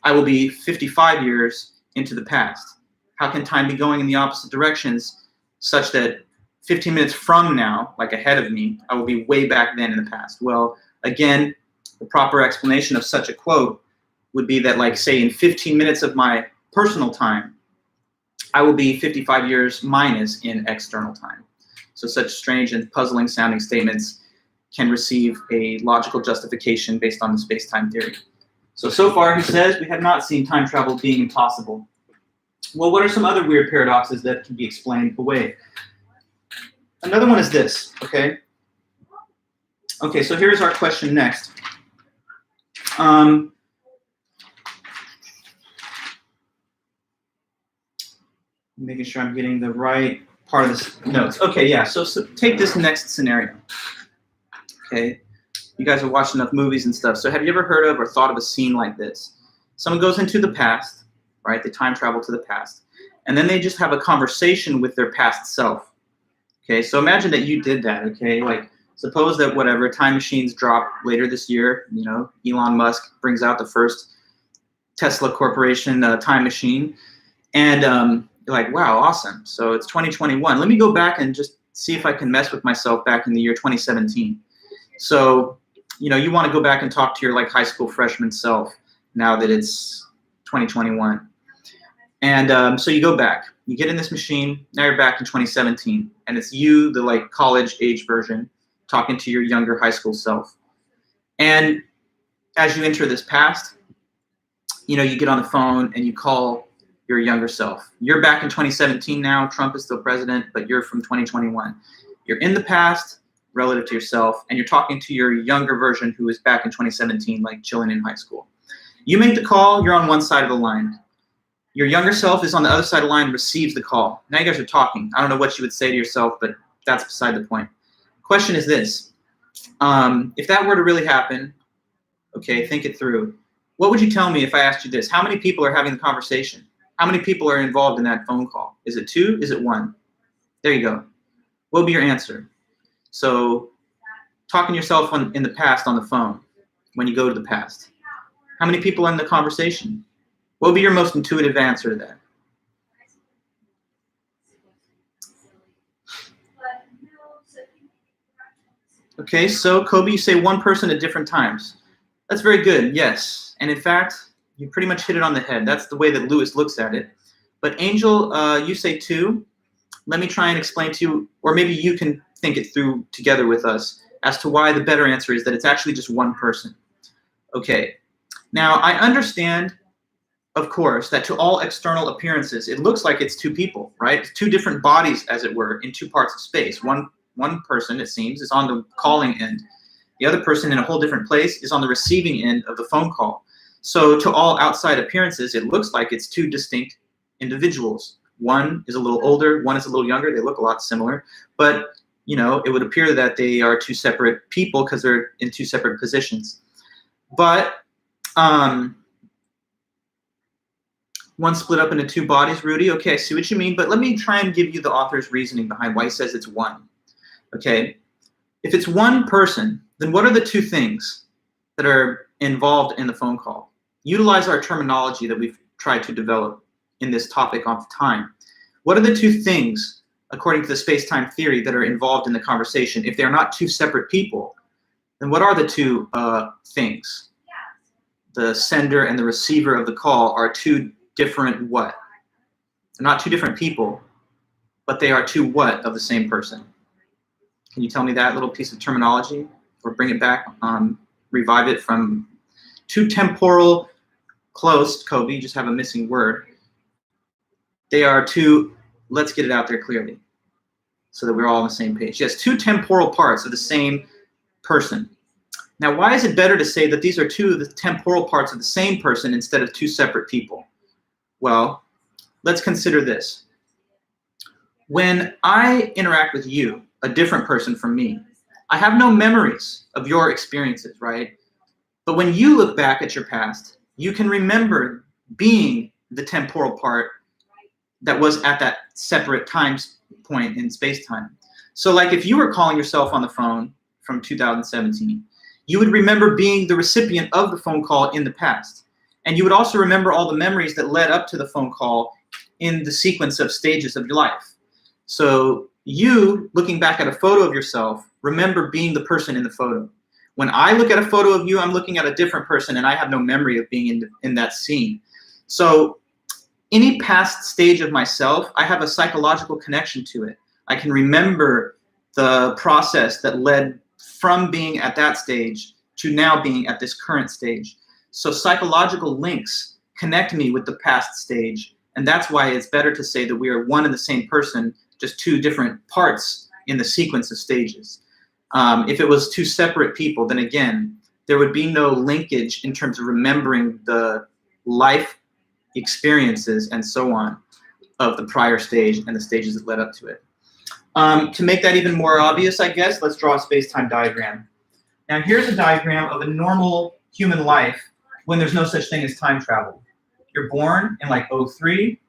I will be 55 years into the past. How can time be going in the opposite directions such that 15 minutes from now, like ahead of me, I will be way back then in the past? Well, again, the proper explanation of such a quote would be that, like, say in 15 minutes of my personal time, I will be 55 years minus in external time. So such strange and puzzling sounding statements can receive a logical justification based on the space-time theory. So far he says we have not seen time travel being impossible. Well, what are some other weird paradoxes that can be explained away? Another one is this, okay? Okay, so here's our question next. Making sure I'm getting the right part of this notes. Okay, yeah, so take this next scenario. Okay, you guys have watched enough movies and stuff, so have you ever heard of or thought of a scene like this? Someone goes into the past, right? They time travel to the past, and then they just have a conversation with their past self. Okay, so imagine that you did that, okay? Like, suppose that whatever, time machines drop later this year, you know, Elon Musk brings out the first Tesla Corporation time machine, and you're like, wow, awesome. So it's 2021. Let me go back and just see if I can mess with myself back in the year 2017. So, you know, you want to go back and talk to your like high school freshman self now that it's 2021. And so you go back, you get in this machine, now you're back in 2017, and it's you, the like college age version, talking to your younger high school self. And as you enter this past, you know, you get on the phone and you call your younger self. You're back in 2017 now, Trump is still president, but you're from 2021. You're in the past relative to yourself, and you're talking to your younger version who is back in 2017, like chilling in high school. You make the call, you're on one side of the line. Your younger self is on the other side of the line, receives the call. Now you guys are talking. I don't know what you would say to yourself, but that's beside the point. Question is this. If that were to really happen, okay, think it through. What would you tell me if I asked you this? How many people are having the conversation? How many people are involved in that phone call? Is it 2? Is it 1? There you go. What would be your answer? So talking to yourself in the past on the phone, when you go to the past. How many people are in the conversation? What would be your most intuitive answer to that? Okay, so Kobe, you say 1 person at different times. That's very good, yes. And in fact, you pretty much hit it on the head. That's the way that Lewis looks at it. But Angel, you say 2. Let me try and explain to you, or maybe you can think it through together with us as to why the better answer is that it's actually just 1 person. Okay, now I understand, of course, that to all external appearances, it looks like it's 2 people, right? 2 different bodies, as it were, in 2 parts of space. One person, it seems, is on the calling end. The other person in a whole different place is on the receiving end of the phone call. So to all outside appearances, it looks like it's 2 distinct individuals. One is a little older, one is a little younger. They look a lot similar, but you know, it would appear that they are 2 separate people because they're in 2 separate positions. But one split up into 2 bodies, Rudy. Okay, I see what you mean, but let me try and give you the author's reasoning behind why he says it's 1. Okay, if it's 1 person, then what are the 2 things that are involved in the phone call? Utilize our terminology that we've tried to develop in this topic of time. What are the 2 things, according to the space-time theory, that are involved in the conversation? If they're not 2 separate people, then what are the 2 things? The sender and the receiver of the call are 2 different what? They're not 2 different people, but they are 2 what of the same person? Can you tell me that little piece of terminology, or bring it back, revive it from 2 temporal, close, Kobe, you just have a missing word. They are 2, let's get it out there clearly so that we're all on the same page. Yes, 2 temporal parts of the same person. Now, why is it better to say that these are 2 of the temporal parts of the same person instead of 2 separate people? Well, let's consider this. When I interact with you, a different person from me, I have no memories of your experiences, right? But when you look back at your past, you can remember being the temporal part that was at that separate time point in space-time. So like if you were calling yourself on the phone from 2017, you would remember being the recipient of the phone call in the past. And you would also remember all the memories that led up to the phone call in the sequence of stages of your life. So you, looking back at a photo of yourself, remember being the person in the photo. When I look at a photo of you, I'm looking at a different person, and I have no memory of being in that scene. So any past stage of myself, I have a psychological connection to it. I can remember the process that led from being at that stage to now being at this current stage. So psychological links connect me with the past stage, and that's why it's better to say that we are 1 and the same person, just 2 different parts in the sequence of stages. If it was 2 separate people, then again, there would be no linkage in terms of remembering the life experiences and so on of the prior stage and the stages that led up to it. To make that even more obvious, I guess, let's draw a space-time diagram. Now here's a diagram of a normal human life when there's no such thing as time travel. You're born in like 03,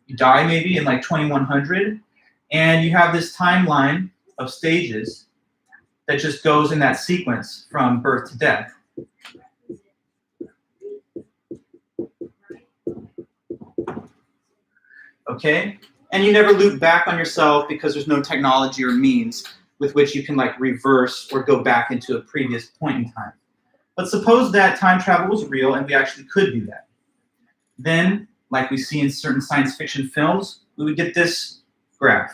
you die maybe in like 2100, and you have this timeline of stages that just goes in that sequence from birth to death. Okay? And you never loop back on yourself because there's no technology or means with which you can like reverse or go back into a previous point in time. But suppose that time travel was real and we actually could do that. Then like we see in certain science fiction films, we would get this graph.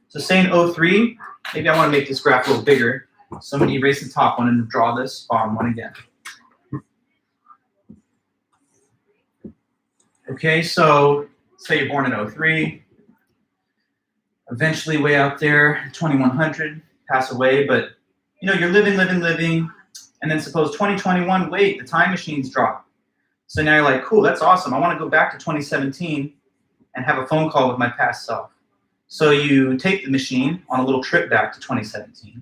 So say in O3, maybe I want to make this graph a little bigger. So I'm going to erase the top one and draw this bottom one again. Okay, so say you're born in O3. Eventually, way out there, 2100, pass away, but you're living, and then suppose 2021, wait, the time machines drop. So now you're like, cool, that's awesome. I want to go back to 2017 and have a phone call with my past self. So you take the machine on a little trip back to 2017,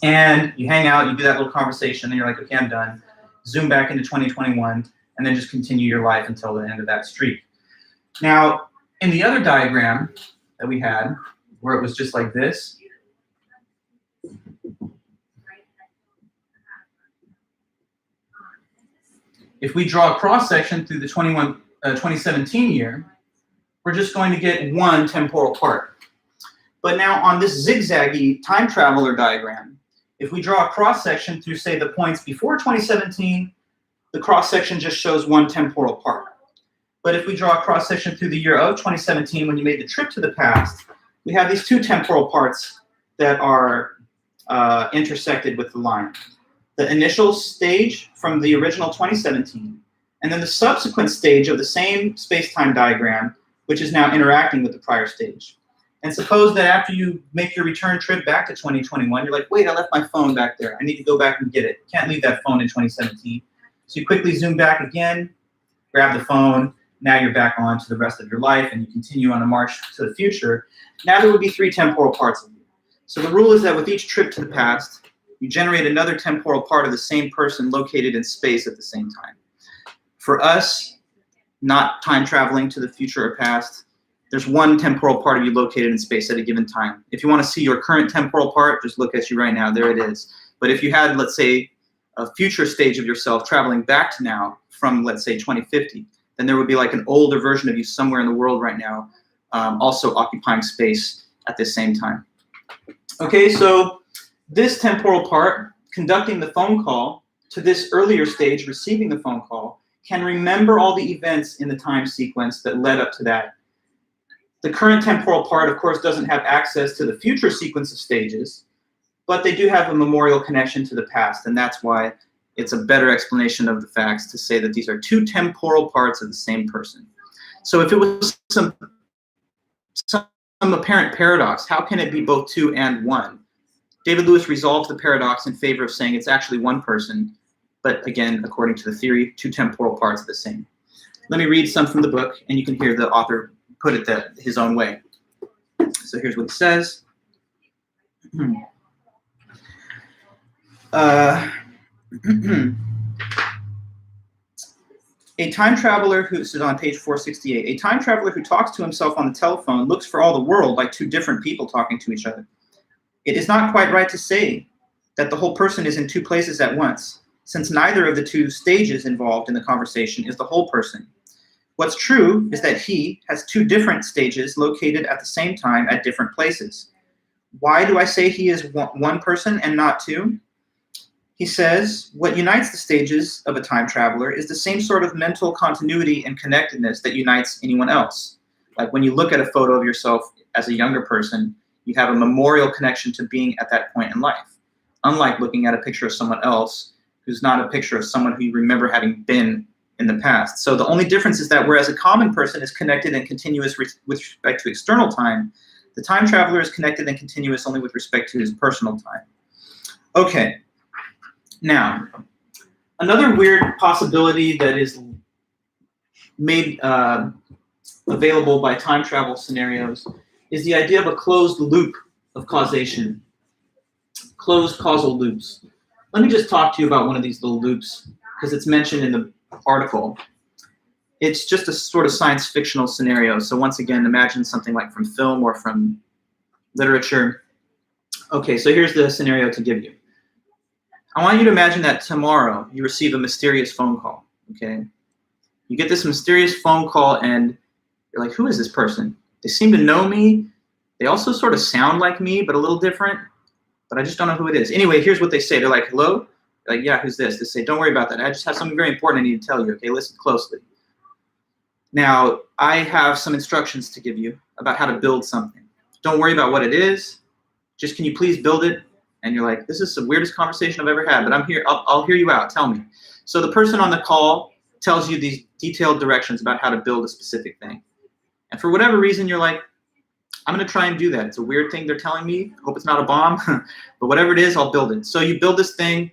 and you hang out, you do that little conversation, and you're like, okay, I'm done. Zoom back into 2021, and then just continue your life until the end of that streak. Now, in the other diagram that we had, where it was just like this, if we draw a cross-section through the 2017 year, we're just going to get one temporal part. But now on this zigzaggy time traveler diagram, if we draw a cross-section through, say, the points before 2017, the cross-section just shows one temporal part. But if we draw a cross-section through the year of 2017, when you made the trip to the past, we have these two temporal parts that are intersected with the line. The initial stage from the original 2017, and then the subsequent stage of the same space-time diagram, which is now interacting with the prior stage. And suppose that after you make your return trip back to 2021, you're like, wait, I left my phone back there. I need to go back and get it. Can't leave that phone in 2017. So you quickly zoom back again, grab the phone. Now you're back on to the rest of your life, and you continue on a march to the future. Now there would be three temporal parts of you. So the rule is that with each trip to the past, you generate another temporal part of the same person located in space at the same time. For us, not time traveling to the future or past, there's one temporal part of you located in space at a given time. If you want to see your current temporal part, just look at you right now. There it is. But if you had, let's say, a future stage of yourself traveling back to now from, let's say, 2050, then there would be like an older version of you somewhere in the world right now, also occupying space at the same time. Okay, so this temporal part, conducting the phone call, to this earlier stage, receiving the phone call, can remember all the events in the time sequence that led up to that. The current temporal part, of course, doesn't have access to the future sequence of stages, but they do have a memorial connection to the past, and that's why it's a better explanation of the facts to say that these are two temporal parts of the same person. So if it was some apparent paradox, how can it be both two and one? David Lewis resolved the paradox in favor of saying it's actually one person, but again, according to the theory, two temporal parts are the same. Let me read some from the book, and you can hear the author put it his own way. So here's what it says. A time traveler who, this is on page 468, a time traveler who talks to himself on the telephone looks for all the world like two different people talking to each other. It is not quite right to say that the whole person is in two places at once, since neither of the two stages involved in the conversation is the whole person. What's true is that he has two different stages located at the same time at different places. Why do I say he is one person and not two? He says, what unites the stages of a time traveler is the same sort of mental continuity and connectedness that unites anyone else. Like when you look at a photo of yourself as a younger person, you have a memorial connection to being at that point in life. Unlike looking at a picture of someone else who's not a picture of someone who you remember having been in the past. So the only difference is that whereas a common person is connected and continuous with respect to external time, the time traveler is connected and continuous only with respect to his personal time. Okay. Now, another weird possibility that is made available by time travel scenarios is the idea of a closed loop of causation, closed causal loops. Let me just talk to you about one of these little loops because it's mentioned in the article. It's just a sort of science fictional scenario. So once again, imagine something like from film or from literature. Okay, so here's the scenario to give you. I want you to imagine that tomorrow you receive a mysterious phone call, okay? You get this mysterious phone call and you're like, who is this person? They seem to know me. They also sort of sound like me, but a little different, but I just don't know who it is. Anyway, here's what they say. They're like, hello? Like, yeah, who's this? They say, don't worry about that. I just have something very important I need to tell you, okay? Listen closely. Now, I have some instructions to give you about how to build something. Don't worry about what it is. Just can you please build it? And you're like, this is the weirdest conversation I've ever had, but I'm here. I'll hear you out. Tell me. So the person on the call tells you these detailed directions about how to build a specific thing. And for whatever reason, you're like, I'm going to try and do that. It's a weird thing they're telling me. Hope it's not a bomb. But whatever it is, I'll build it. So you build this thing.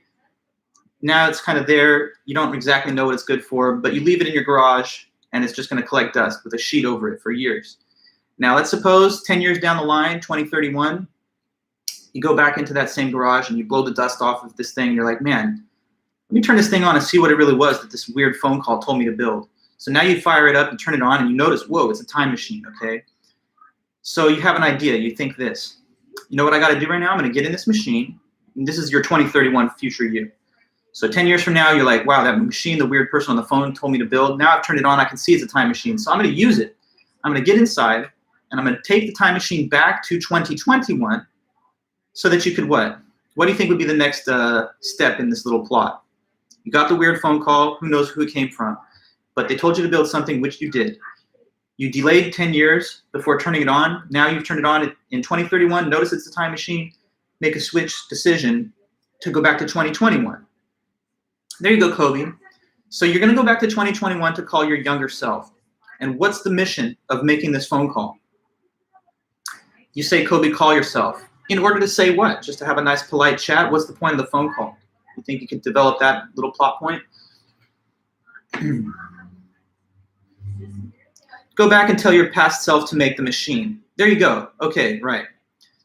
Now it's kind of there. You don't exactly know what it's good for, but you leave it in your garage, and it's just going to collect dust with a sheet over it for years. Now let's suppose 10 years down the line, 2031, you go back into that same garage and you blow the dust off of this thing. And you're like, man, let me turn this thing on and see what it really was that this weird phone call told me to build. So now you fire it up, you turn it on, and you notice, whoa, it's a time machine, okay? So you have an idea. You think this. You know what I got to do right now? I'm going to get in this machine. And this is your 2031 future you. So 10 years from now, you're like, wow, that machine the weird person on the phone told me to build. Now I've turned it on. I can see it's a time machine. So I'm going to use it. I'm going to get inside, and I'm going to take the time machine back to 2021 so that you could what? What do you think would be the next step in this little plot? You got the weird phone call. Who knows who it came from? But they told you to build something, which you did. You delayed 10 years before turning it on. Now you've turned it on in 2031. Notice it's a time machine. Make a switch decision to go back to 2021. There you go, Kobe. So you're going to go back to 2021 to call your younger self. And what's the mission of making this phone call? You say, Kobe, call yourself. In order to say what? Just to have a nice, polite chat? What's the point of the phone call? You think you could develop that little plot point? Go back and tell your past self to make the machine. There you go. Okay, right.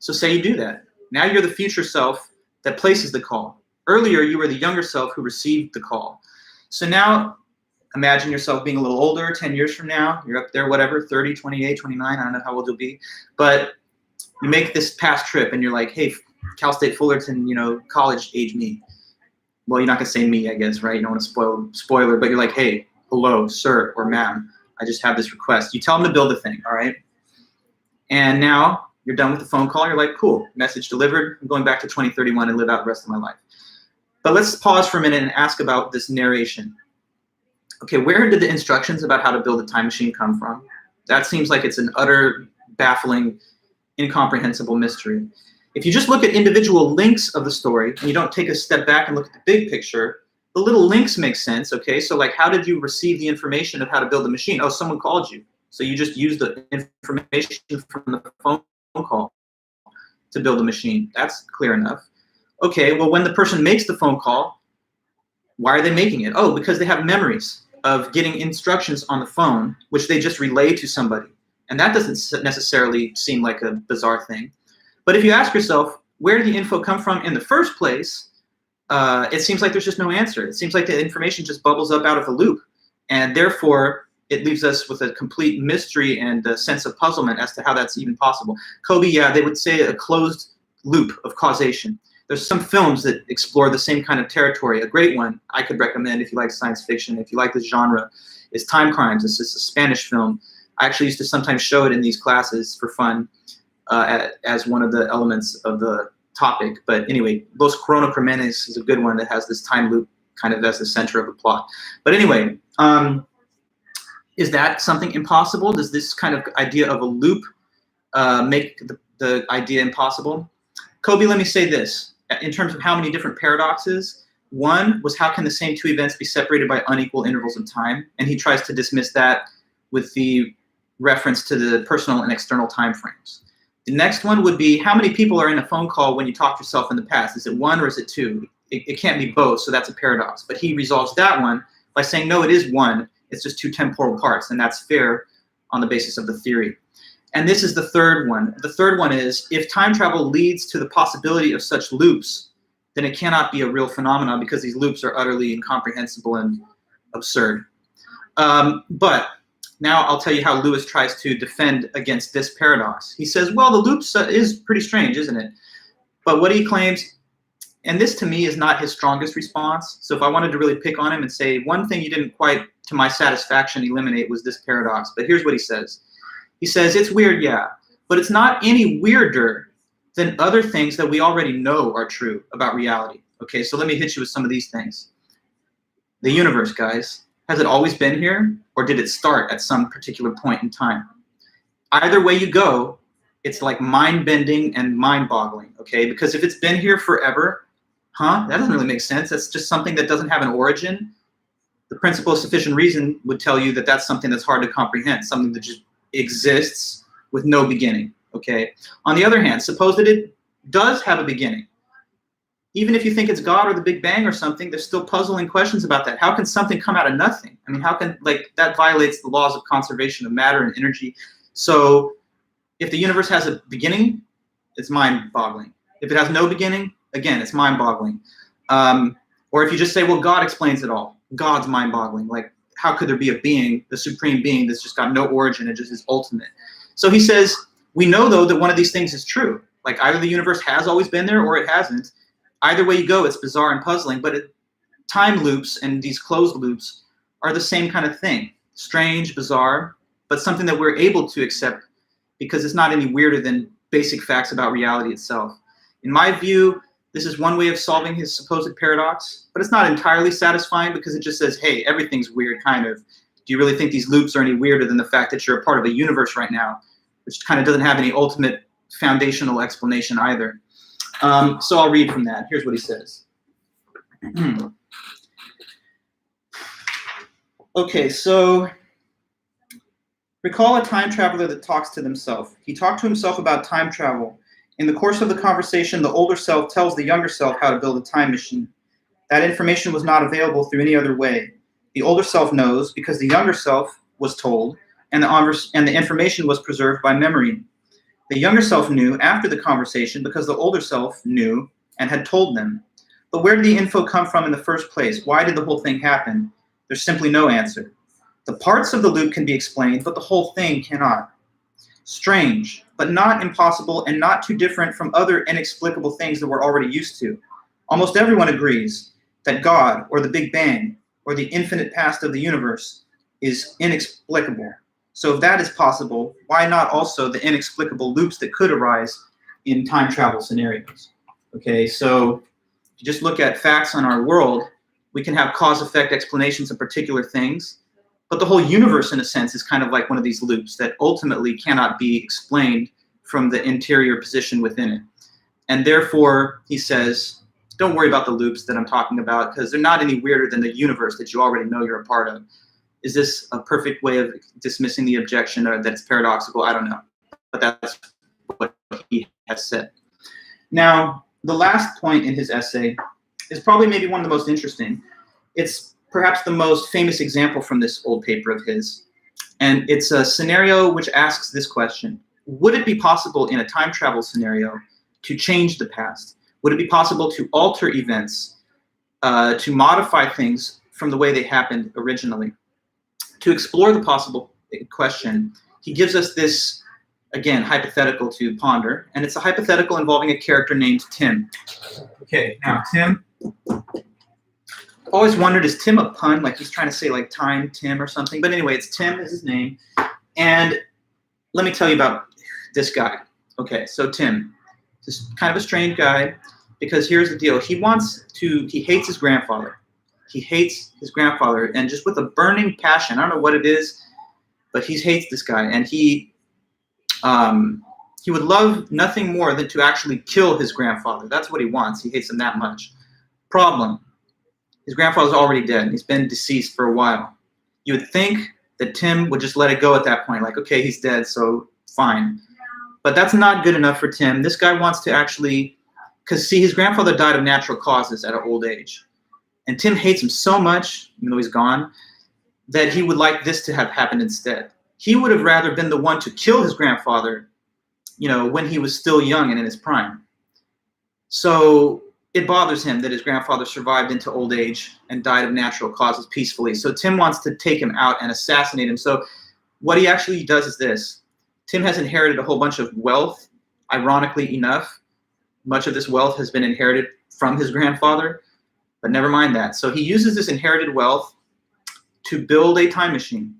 So say you do that. Now you're the future self that places the call. Earlier, you were the younger self who received the call. So now imagine yourself being a little older, 10 years from now. You're up there, whatever, 30, 28, 29. I don't know how old you'll be. But you make this past trip, and you're like, hey, Cal State Fullerton, college age me. Well, you're not going to say me, I guess, right? You don't want to spoiler, but you're like, hey, hello, sir or ma'am. I just have this request. You tell them to build the thing, all right? And now you're done with the phone call. You're like, cool, message delivered. I'm going back to 2031 and live out the rest of my life. But let's pause for a minute and ask about this narration. Okay, where did the instructions about how to build a time machine come from? That seems like it's an utter, baffling, incomprehensible mystery. If you just look at individual links of the story and you don't take a step back and look at the big picture, the little links make sense, okay? So like, how did you receive the information of how to build a machine? Oh, someone called you. So you just used the information from the phone call to build a machine. That's clear enough. Okay, well, when the person makes the phone call, why are they making it? Oh, because they have memories of getting instructions on the phone, which they just relay to somebody. And that doesn't necessarily seem like a bizarre thing. But if you ask yourself, where did the info come from in the first place? It seems like there's just no answer. It seems like the information just bubbles up out of the loop. And therefore, it leaves us with a complete mystery and a sense of puzzlement as to how that's even possible. Kobe, yeah, they would say a closed loop of causation. There's some films that explore the same kind of territory. A great one I could recommend if you like science fiction, if you like this genre, is Time Crimes. It's just a Spanish film. I actually used to sometimes show it in these classes for fun as one of the elements of the topic. But anyway, Los Cronocrímenes is a good one that has this time loop kind of as the center of the plot. But anyway, is that something impossible? Does this kind of idea of a loop make the idea impossible? Kobe, let me say this. In terms of how many different paradoxes, one was how can the same two events be separated by unequal intervals of time? And he tries to dismiss that with the reference to the personal and external time frames. The next one would be how many people are in a phone call when you talk to yourself in the past? Is it one or is it two? It can't be both, so that's a paradox. But he resolves that one by saying, no, it is one. It's just two temporal parts, and that's fair on the basis of the theory. And this is the third one. The third one is, if time travel leads to the possibility of such loops, then it cannot be a real phenomenon because these loops are utterly incomprehensible and absurd. But now I'll tell you how Lewis tries to defend against this paradox. He says, well, the loops is pretty strange, isn't it? But what he claims, and this to me is not his strongest response. So if I wanted to really pick on him and say, one thing you didn't quite, to my satisfaction, eliminate was this paradox. But here's what he says. He says, it's weird, yeah, but it's not any weirder than other things that we already know are true about reality. Okay, so let me hit you with some of these things. The universe, guys. Has it always been here, or did it start at some particular point in time? Either way you go, it's like mind-bending and mind-boggling, okay? Because if it's been here forever, that doesn't really make sense. That's just something that doesn't have an origin. The principle of sufficient reason would tell you that that's something that's hard to comprehend, something that just exists with no beginning, okay? On the other hand, suppose that it does have a beginning. Even if you think it's God or the Big Bang or something, there's still puzzling questions about that. How can something come out of nothing? I mean, how can, like, that violates the laws of conservation of matter and energy. So if the universe has a beginning, it's mind-boggling. If it has no beginning, again, it's mind-boggling. Or if you just say, well, God explains it all. God's mind-boggling. Like, how could there be a being, the supreme being, that's just got no origin, it just is ultimate? So he says, we know, though, that one of these things is true. Like, either the universe has always been there or it hasn't. Either way you go, it's bizarre and puzzling, but time loops and these closed loops are the same kind of thing. Strange, bizarre, but something that we're able to accept because it's not any weirder than basic facts about reality itself. In my view, this is one way of solving his supposed paradox, but it's not entirely satisfying because it just says, hey, everything's weird, kind of. Do you really think these loops are any weirder than the fact that you're a part of a universe right now, which kind of doesn't have any ultimate foundational explanation either? So I'll read from that. Here's what he says. Okay, so recall a time traveler that talks to himself. He talked to himself about time travel. In the course of the conversation, the older self tells the younger self how to build a time machine. That information was not available through any other way. The older self knows because the younger self was told, and the information was preserved by memory. The younger self knew after the conversation because the older self knew and had told them. But where did the info come from in the first place? Why did the whole thing happen? There's simply no answer. The parts of the loop can be explained, but the whole thing cannot. Strange, but not impossible and not too different from other inexplicable things that we're already used to. Almost everyone agrees that God or the Big Bang or the infinite past of the universe is inexplicable. So if that is possible, why not also the inexplicable loops that could arise in time travel scenarios? Okay, so if you just look at facts on our world, we can have cause-effect explanations of particular things, but the whole universe, in a sense, is kind of like one of these loops that ultimately cannot be explained from the interior position within it. And therefore, he says, don't worry about the loops that I'm talking about because they're not any weirder than the universe that you already know you're a part of. Is this a perfect way of dismissing the objection or that it's paradoxical? I don't know. But that's what he has said. Now, the last point in his essay is probably maybe one of the most interesting. It's perhaps the most famous example from this old paper of his. And it's a scenario which asks this question. Would it be possible in a time travel scenario to change the past? Would it be possible to alter events, to modify things from the way they happened originally? To explore the possible question, he gives us this, again, hypothetical to ponder, and it's a hypothetical involving a character named Tim. Okay, now Tim, always wondered, is Tim a pun? Like he's trying to say like time, Tim or something, but anyway, it's Tim is his name. And let me tell you about this guy. Okay, so Tim, this kind of a strange guy, because here's the deal. He hates his grandfather. He hates his grandfather, and just with a burning passion. I don't know what it is, but he hates this guy, and he would love nothing more than to actually kill his grandfather. That's what he wants. He hates him that much. Problem: his grandfather's already dead. He's been deceased for a while. You would think that Tim would just let it go at that point, like, okay, he's dead, so fine. But that's not good enough for Tim. This guy wants to actually, because see, his grandfather died of natural causes at an old age. And Tim hates him so much, even though he's gone, that he would like this to have happened instead. He would have rather been the one to kill his grandfather, when he was still young and in his prime. So it bothers him that his grandfather survived into old age and died of natural causes peacefully. So Tim wants to take him out and assassinate him. So what he actually does is this. Tim has inherited a whole bunch of wealth. Ironically enough, much of this wealth has been inherited from his grandfather. But never mind that. So he uses this inherited wealth to build a time machine.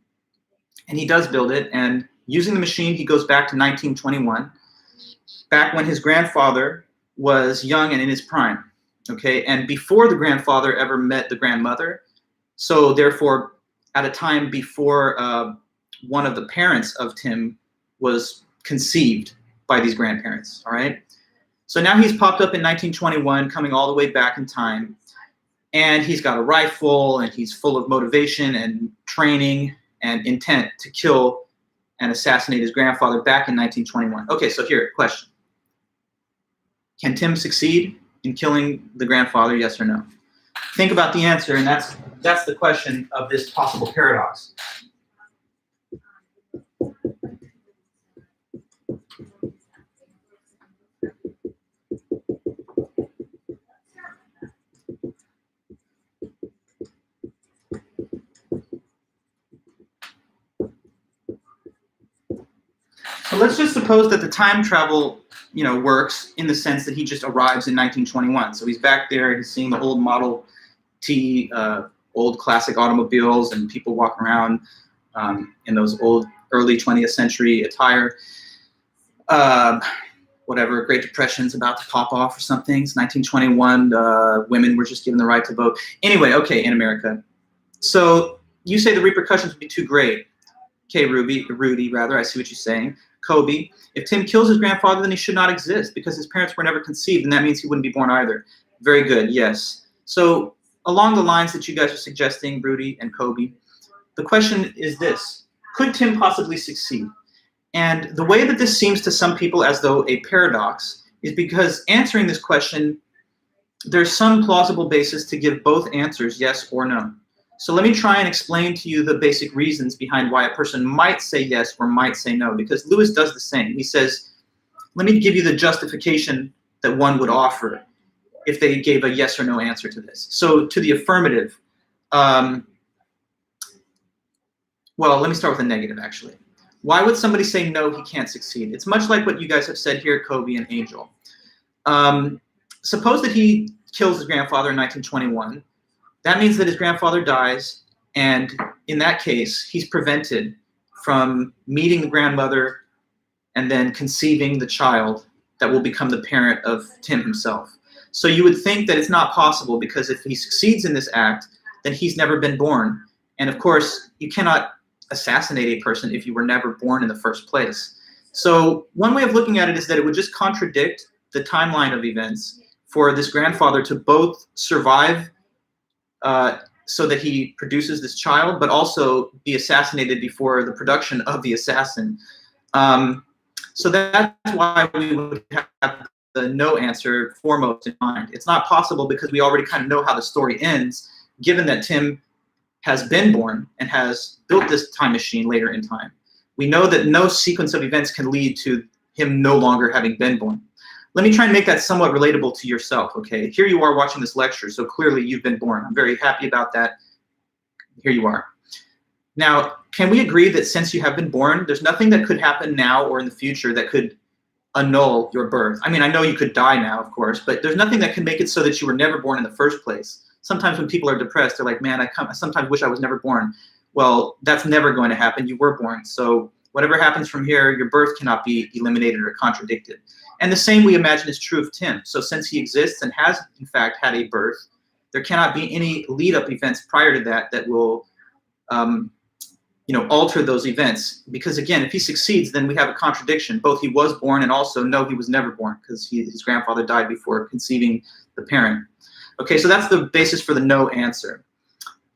And he does build it. And using the machine, he goes back to 1921, back when his grandfather was young and in his prime. Okay, and before the grandfather ever met the grandmother. So therefore, at a time before one of the parents of Tim was conceived by these grandparents, all right? So now he's popped up in 1921, coming all the way back in time, and he's got a rifle, and he's full of motivation and training and intent to kill and assassinate his grandfather back in 1921. Okay, so here, question. Can Tim succeed in killing the grandfather, yes or no? Think about the answer, and that's the question of this possible paradox. So let's just suppose that the time travel, works in the sense that he just arrives in 1921. So he's back there, he's seeing the old Model T, old classic automobiles, and people walking around in those old early 20th century attire. Whatever, Great Depression's about to pop off or something. It's 1921, women were just given the right to vote. Anyway, okay, in America. So you say the repercussions would be too great. Okay, Rudy, I see what you're saying. Kobe, if Tim kills his grandfather, then he should not exist because his parents were never conceived, and that means he wouldn't be born either. Very good, yes. So along the lines that you guys are suggesting, Rudy and Kobe, the question is this: could Tim possibly succeed? And the way that this seems to some people as though a paradox is because answering this question, there's some plausible basis to give both answers, yes or no. So let me try and explain to you the basic reasons behind why a person might say yes or might say no, because Lewis does the same. He says, let me give you the justification that one would offer if they gave a yes or no answer to this. So to the affirmative, well, let me start with a negative, actually. Why would somebody say no, he can't succeed? It's much like what you guys have said here, Kobe and Angel. Suppose that he kills his grandfather in 1921. That means that his grandfather dies, and in that case, he's prevented from meeting the grandmother and then conceiving the child that will become the parent of Tim himself. So you would think that it's not possible, because if he succeeds in this act, then he's never been born. And of course, you cannot assassinate a person if you were never born in the first place. So one way of looking at it is that it would just contradict the timeline of events for this grandfather to both survive so that he produces this child, but also be assassinated before the production of the assassin. So that's why we would have the no answer foremost in mind. It's not possible because we already kind of know how the story ends, given that Tim has been born and has built this time machine later in time. We know that no sequence of events can lead to him no longer having been born. Let me try and make that somewhat relatable to yourself, okay? Here you are watching this lecture, so clearly you've been born. I'm very happy about that. Here you are. Now, can we agree that since you have been born, there's nothing that could happen now or in the future that could annul your birth? I mean, I know you could die now, of course, but there's nothing that can make it so that you were never born in the first place. Sometimes when people are depressed, they're like, man, I sometimes wish I was never born. Well, that's never going to happen. You were born. So whatever happens from here, your birth cannot be eliminated or contradicted. And the same we imagine is true of Tim. So since he exists and has, in fact, had a birth, there cannot be any lead-up events prior to that that will alter those events. Because again, if he succeeds, then we have a contradiction. Both he was born and also no, he was never born, because his grandfather died before conceiving the parent. Okay, so that's the basis for the no answer.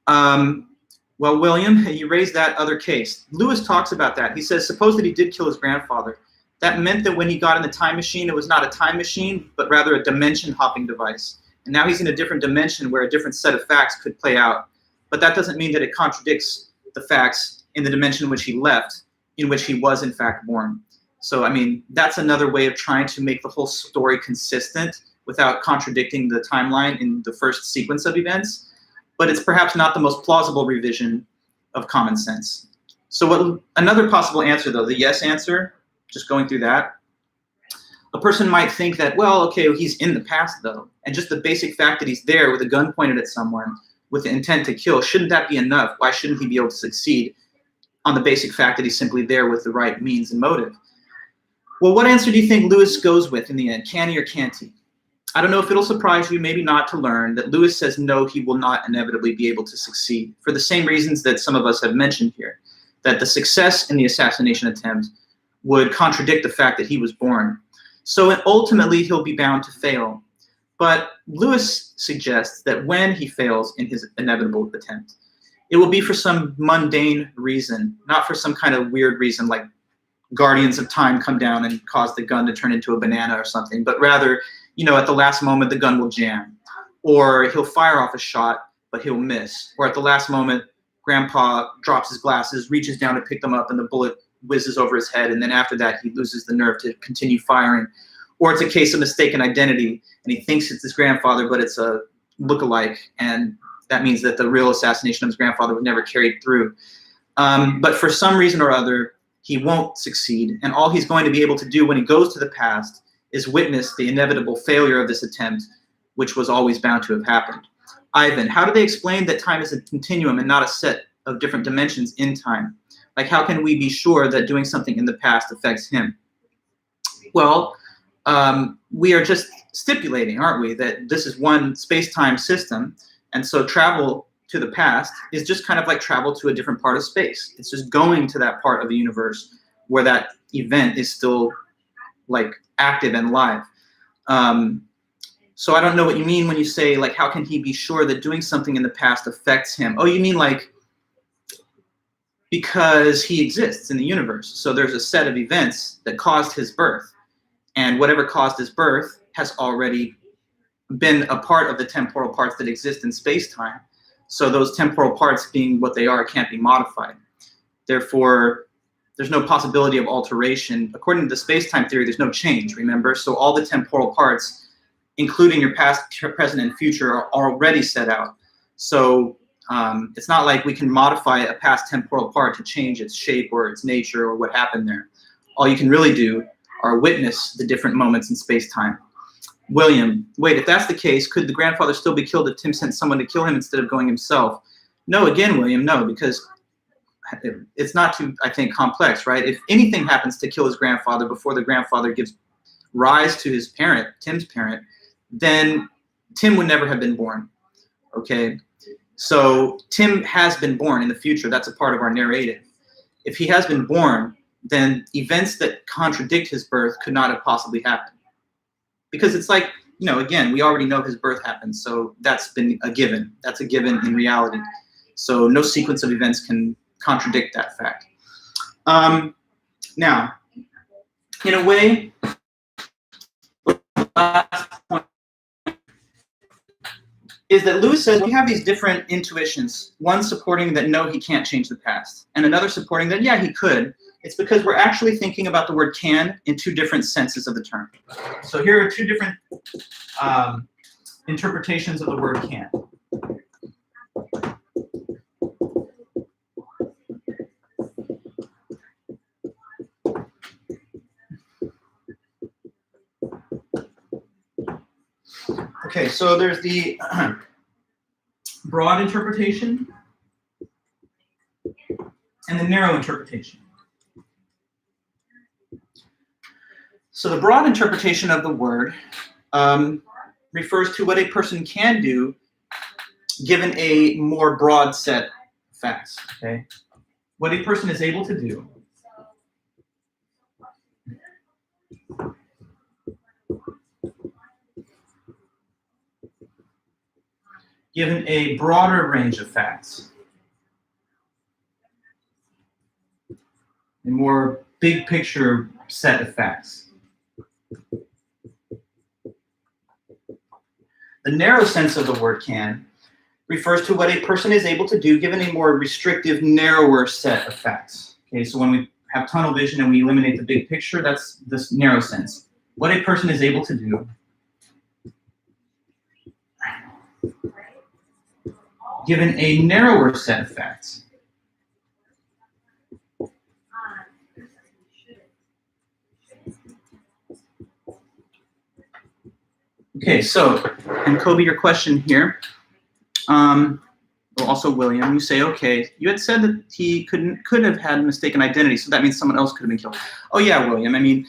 Well, William, you raised that other case. Lewis talks about that. He says, suppose that he did kill his grandfather. That meant that when he got in the time machine, it was not a time machine, but rather a dimension hopping device. And now he's in a different dimension where a different set of facts could play out. But that doesn't mean that it contradicts the facts in the dimension in which he left, in which he was in fact born. So, I mean, that's another way of trying to make the whole story consistent without contradicting the timeline in the first sequence of events. But it's perhaps not the most plausible revision of common sense. So another possible answer, though, the yes answer, just going through that, a person might think that, well, okay, he's in the past, though, and just the basic fact that he's there with a gun pointed at someone with the intent to kill, shouldn't that be enough? Why shouldn't he be able to succeed on the basic fact that he's simply there with the right means and motive? Well, what answer do you think Lewis goes with in the end? Can he or can't he? I don't know if it'll surprise you, maybe not, to learn that Lewis says no, he will not inevitably be able to succeed, for the same reasons that some of us have mentioned here, that the success in the assassination attempt would contradict the fact that he was born. So ultimately, he'll be bound to fail. But Lewis suggests that when he fails in his inevitable attempt, it will be for some mundane reason, not for some kind of weird reason like guardians of time come down and cause the gun to turn into a banana or something, but rather, at the last moment, the gun will jam, or he'll fire off a shot, but he'll miss, or at the last moment, Grandpa drops his glasses, reaches down to pick them up, and the bullet whizzes over his head, and then after that, he loses the nerve to continue firing. Or it's a case of mistaken identity, and he thinks it's his grandfather, but it's a look-alike, and that means that the real assassination of his grandfather was never carried through. But for some reason or other, he won't succeed, and all he's going to be able to do when he goes to the past is witness the inevitable failure of this attempt, which was always bound to have happened. Ivan, how do they explain that time is a continuum and not a set of different dimensions in time? Like, how can we be sure that doing something in the past affects him? Well, we are just stipulating, aren't we, that this is one space-time system, and so travel to the past is just kind of like travel to a different part of space. It's just going to that part of the universe where that event is still like active and live. So I don't know what you mean when you say, like, how can he be sure that doing something in the past affects him? Oh, you mean like because he exists in the universe. So there's a set of events that caused his birth, and whatever caused his birth has already been a part of the temporal parts that exist in space-time. So those temporal parts, being what they are, can't be modified. Therefore, there's no possibility of alteration. According to the space-time theory, there's no change, remember? So all the temporal parts, including your past, present, and future, are already set out. So it's not like we can modify a past temporal part to change its shape or its nature or what happened there. All you can really do are witness the different moments in space-time. William, wait, if that's the case, could the grandfather still be killed if Tim sent someone to kill him instead of going himself? No, again, William, no, because it's not too, I think, complex, right? If anything happens to kill his grandfather before the grandfather gives rise to his parent, Tim's parent, then Tim would never have been born, okay? So Tim has been born in the future. That's a part of our narrative. If he has been born, then events that contradict his birth could not have possibly happened. Because it's like, again, we already know his birth happened, so that's been a given. That's a given in reality. So no sequence of events can contradict that fact. Now, in a way, last point is that Lewis says we have these different intuitions, one supporting that no, he can't change the past, and another supporting that, yeah, he could. It's because we're actually thinking about the word can in two different senses of the term. So here are two different interpretations of the word can. Okay, so there's the broad interpretation and the narrow interpretation. So the broad interpretation of the word refers to what a person can do given a more broad set of facts, okay? What a person is able to do given a broader range of facts, a more big picture set of facts. The narrow sense of the word can refers to what a person is able to do given a more restrictive, narrower set of facts. Okay, so when we have tunnel vision and we eliminate the big picture, that's this narrow sense. What a person is able to do given a narrower set of facts. Okay, so, and Kobe, your question here, also William, you say, okay, you had said that he could have had mistaken identity, so that means someone else could have been killed. Oh yeah, William, I mean,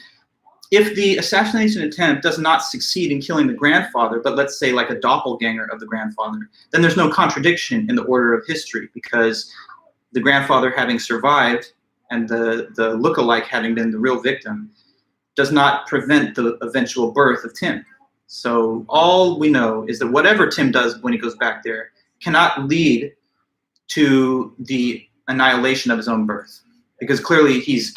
if the assassination attempt does not succeed in killing the grandfather, but let's say like a doppelganger of the grandfather, then there's no contradiction in the order of history, because the grandfather having survived and the lookalike having been the real victim does not prevent the eventual birth of Tim. So all we know is that whatever Tim does when he goes back there cannot lead to the annihilation of his own birth, because clearly he's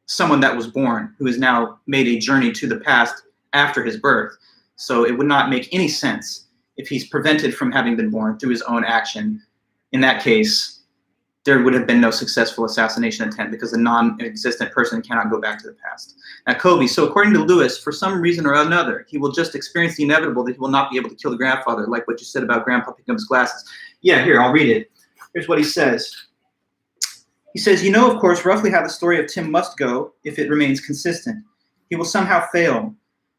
someone that was born who has now made a journey to the past after his birth. So it would not make any sense if he's prevented from having been born through his own action. In that case, there would have been no successful assassination attempt, because a non-existent person cannot go back to the past. Now, Kobe, so according to Lewis, for some reason or another, he will just experience the inevitable that he will not be able to kill the grandfather, like what you said about Grandpa picking up his glasses. Yeah, here, I'll read it. Here's what he says. He says, you know, of course, roughly how the story of Tim must go if it remains consistent. He will somehow fail.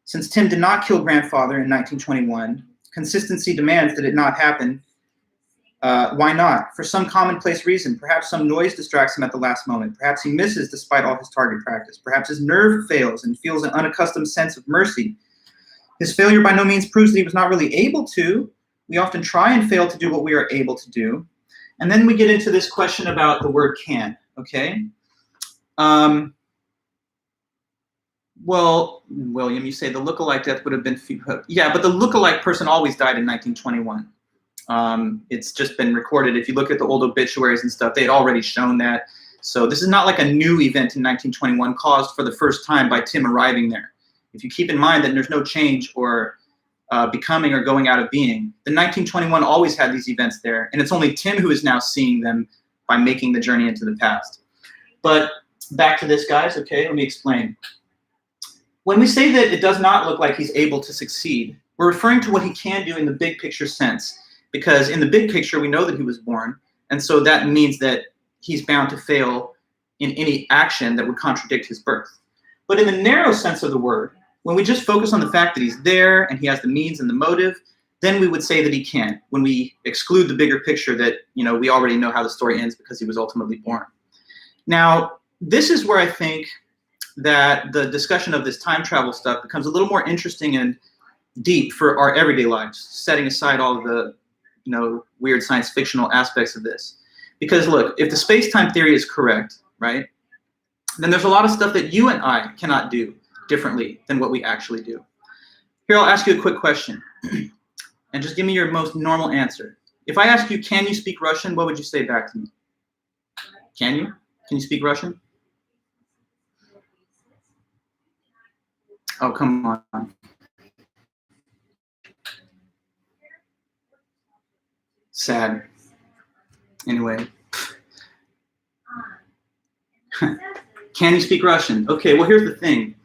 Since Tim did not kill grandfather in 1921, consistency demands that it not happen. Why not? For some commonplace reason. Perhaps some noise distracts him at the last moment. Perhaps he misses despite all his target practice. Perhaps his nerve fails and feels an unaccustomed sense of mercy. His failure by no means proves that he was not really able to. We often try and fail to do what we are able to do. And then we get into this question about the word can, okay? Well, William, you say the lookalike death would have been, yeah, but the lookalike person always died in 1921. It's just been recorded. If you look at the old obituaries and stuff, they had already shown that. So this is not like a new event in 1921 caused for the first time by Tim arriving there. If you keep in mind that there's no change or becoming or going out of being, the 1921 always had these events there, and it's only Tim who is now seeing them by making the journey into the past. But back to this, guys, okay, let me explain. When we say that it does not look like he's able to succeed, we're referring to what he can do in the big picture sense, because in the big picture, we know that he was born, and so that means that he's bound to fail in any action that would contradict his birth. But in the narrow sense of the word, when we just focus on the fact that he's there and he has the means and the motive, then we would say that he can, when we exclude the bigger picture that, you know, we already know how the story ends because he was ultimately born. Now, this is where I think that the discussion of this time travel stuff becomes a little more interesting and deep for our everyday lives, setting aside all of the, you know, weird science fictional aspects of this. Because look, if the space-time theory is correct, right, then there's a lot of stuff that you and I cannot do differently than what we actually do. Here, I'll ask you a quick question, and just give me your most normal answer. If I ask you, can you speak Russian, what would you say back to me? Can you? Can you speak Russian? Oh, come on. Sad. Anyway. Can you speak Russian? Okay, well, here's the thing.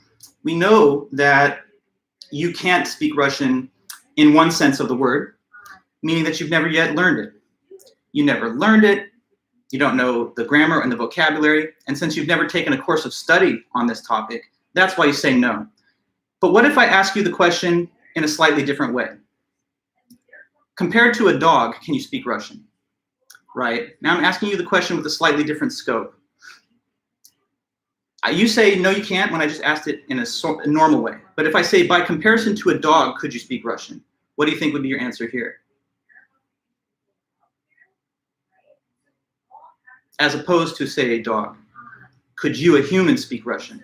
We know that you can't speak Russian in one sense of the word, meaning that you've never yet learned it. You never learned it. You don't know the grammar and the vocabulary. And since you've never taken a course of study on this topic, that's why you say no. But what if I ask you the question in a slightly different way? Compared to a dog, can you speak Russian? Right? Now I'm asking you the question with a slightly different scope. You say, no, you can't, when I just asked it in a normal way. But if I say, by comparison to a dog, could you speak Russian? What do you think would be your answer here? As opposed to, say, a dog. Could you, a human, speak Russian?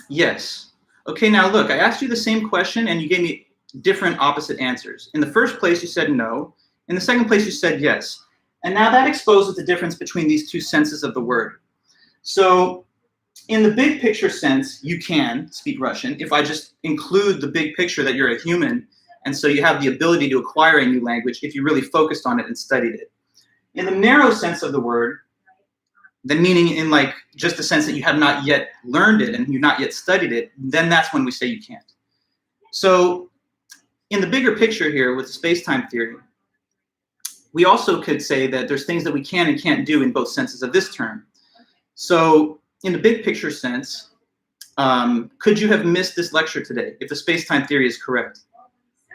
Yes. Okay, now look, I asked you the same question and you gave me different opposite answers. In the first place, you said no. In the second place, you said yes. And now that exposes the difference between these two senses of the word. So in the big picture sense, you can speak Russian if I just include the big picture that you're a human, and so you have the ability to acquire a new language if you really focused on it and studied it. In the narrow sense of the word, the meaning in like just the sense that you have not yet learned it and you've not yet studied it, then that's when we say you can't. So in the bigger picture here with space-time theory, we also could say that there's things that we can and can't do in both senses of this term. So in the big picture sense, could you have missed this lecture today if the space-time theory is correct?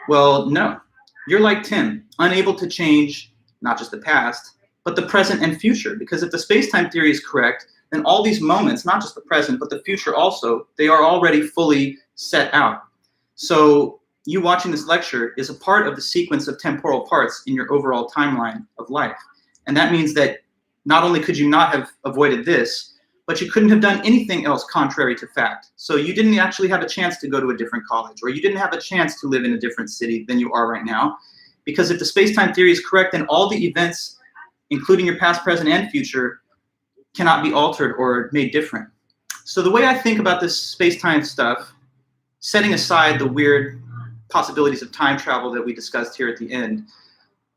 Well, no. You're like Tim, unable to change not just the past, but the present and future. Because if the space-time theory is correct, then all these moments, not just the present, but the future also, they are already fully set out. So you watching this lecture is a part of the sequence of temporal parts in your overall timeline of life. And that means that not only could you not have avoided this, but you couldn't have done anything else contrary to fact. So you didn't actually have a chance to go to a different college, or you didn't have a chance to live in a different city than you are right now. Because if the space-time theory is correct, then all the events, including your past, present, and future, cannot be altered or made different. So the way I think about this space-time stuff, setting aside the weird possibilities of time travel that we discussed here at the end,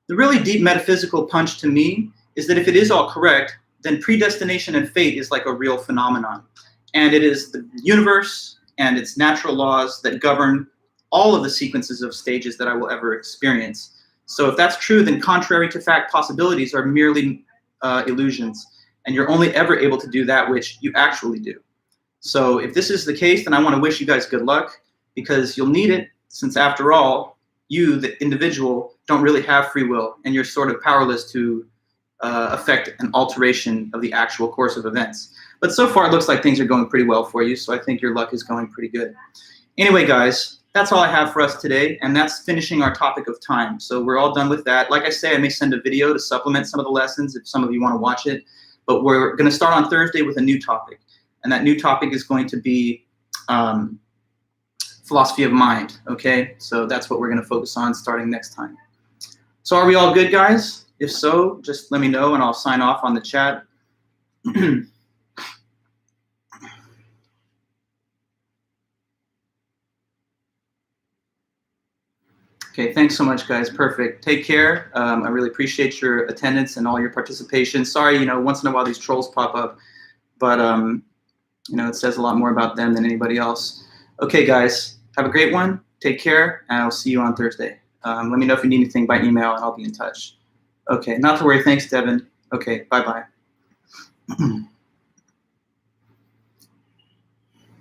the really deep metaphysical punch to me is that if it is all correct, then predestination and fate is like a real phenomenon. And it is the universe and its natural laws that govern all of the sequences of stages that I will ever experience. So if that's true, then contrary to fact possibilities are merely illusions, and you're only ever able to do that which you actually do. So if this is the case, then I want to wish you guys good luck, because you'll need it, since after all, you, the individual, don't really have free will, and you're sort of powerless to affect an alteration of the actual course of events. But so far, it looks like things are going pretty well for you, so I think your luck is going pretty good. Anyway, guys, that's all I have for us today, and that's finishing our topic of time. So we're all done with that. Like I say, I may send a video to supplement some of the lessons if some of you want to watch it, but we're going to start on Thursday with a new topic, and that new topic is going to be philosophy of mind, okay? So that's what we're going to focus on starting next time. So are we all good, guys? If so, just let me know and I'll sign off on the chat. Okay, thanks so much, guys. Perfect. Take care. I really appreciate your attendance and all your participation. Sorry, once in a while these trolls pop up, but it says a lot more about them than anybody else. Okay, guys, have a great one. Take care, and I'll see you on Thursday. Let me know if you need anything by email, and I'll be in touch. Okay, not to worry. Thanks, Devin. Okay, bye-bye.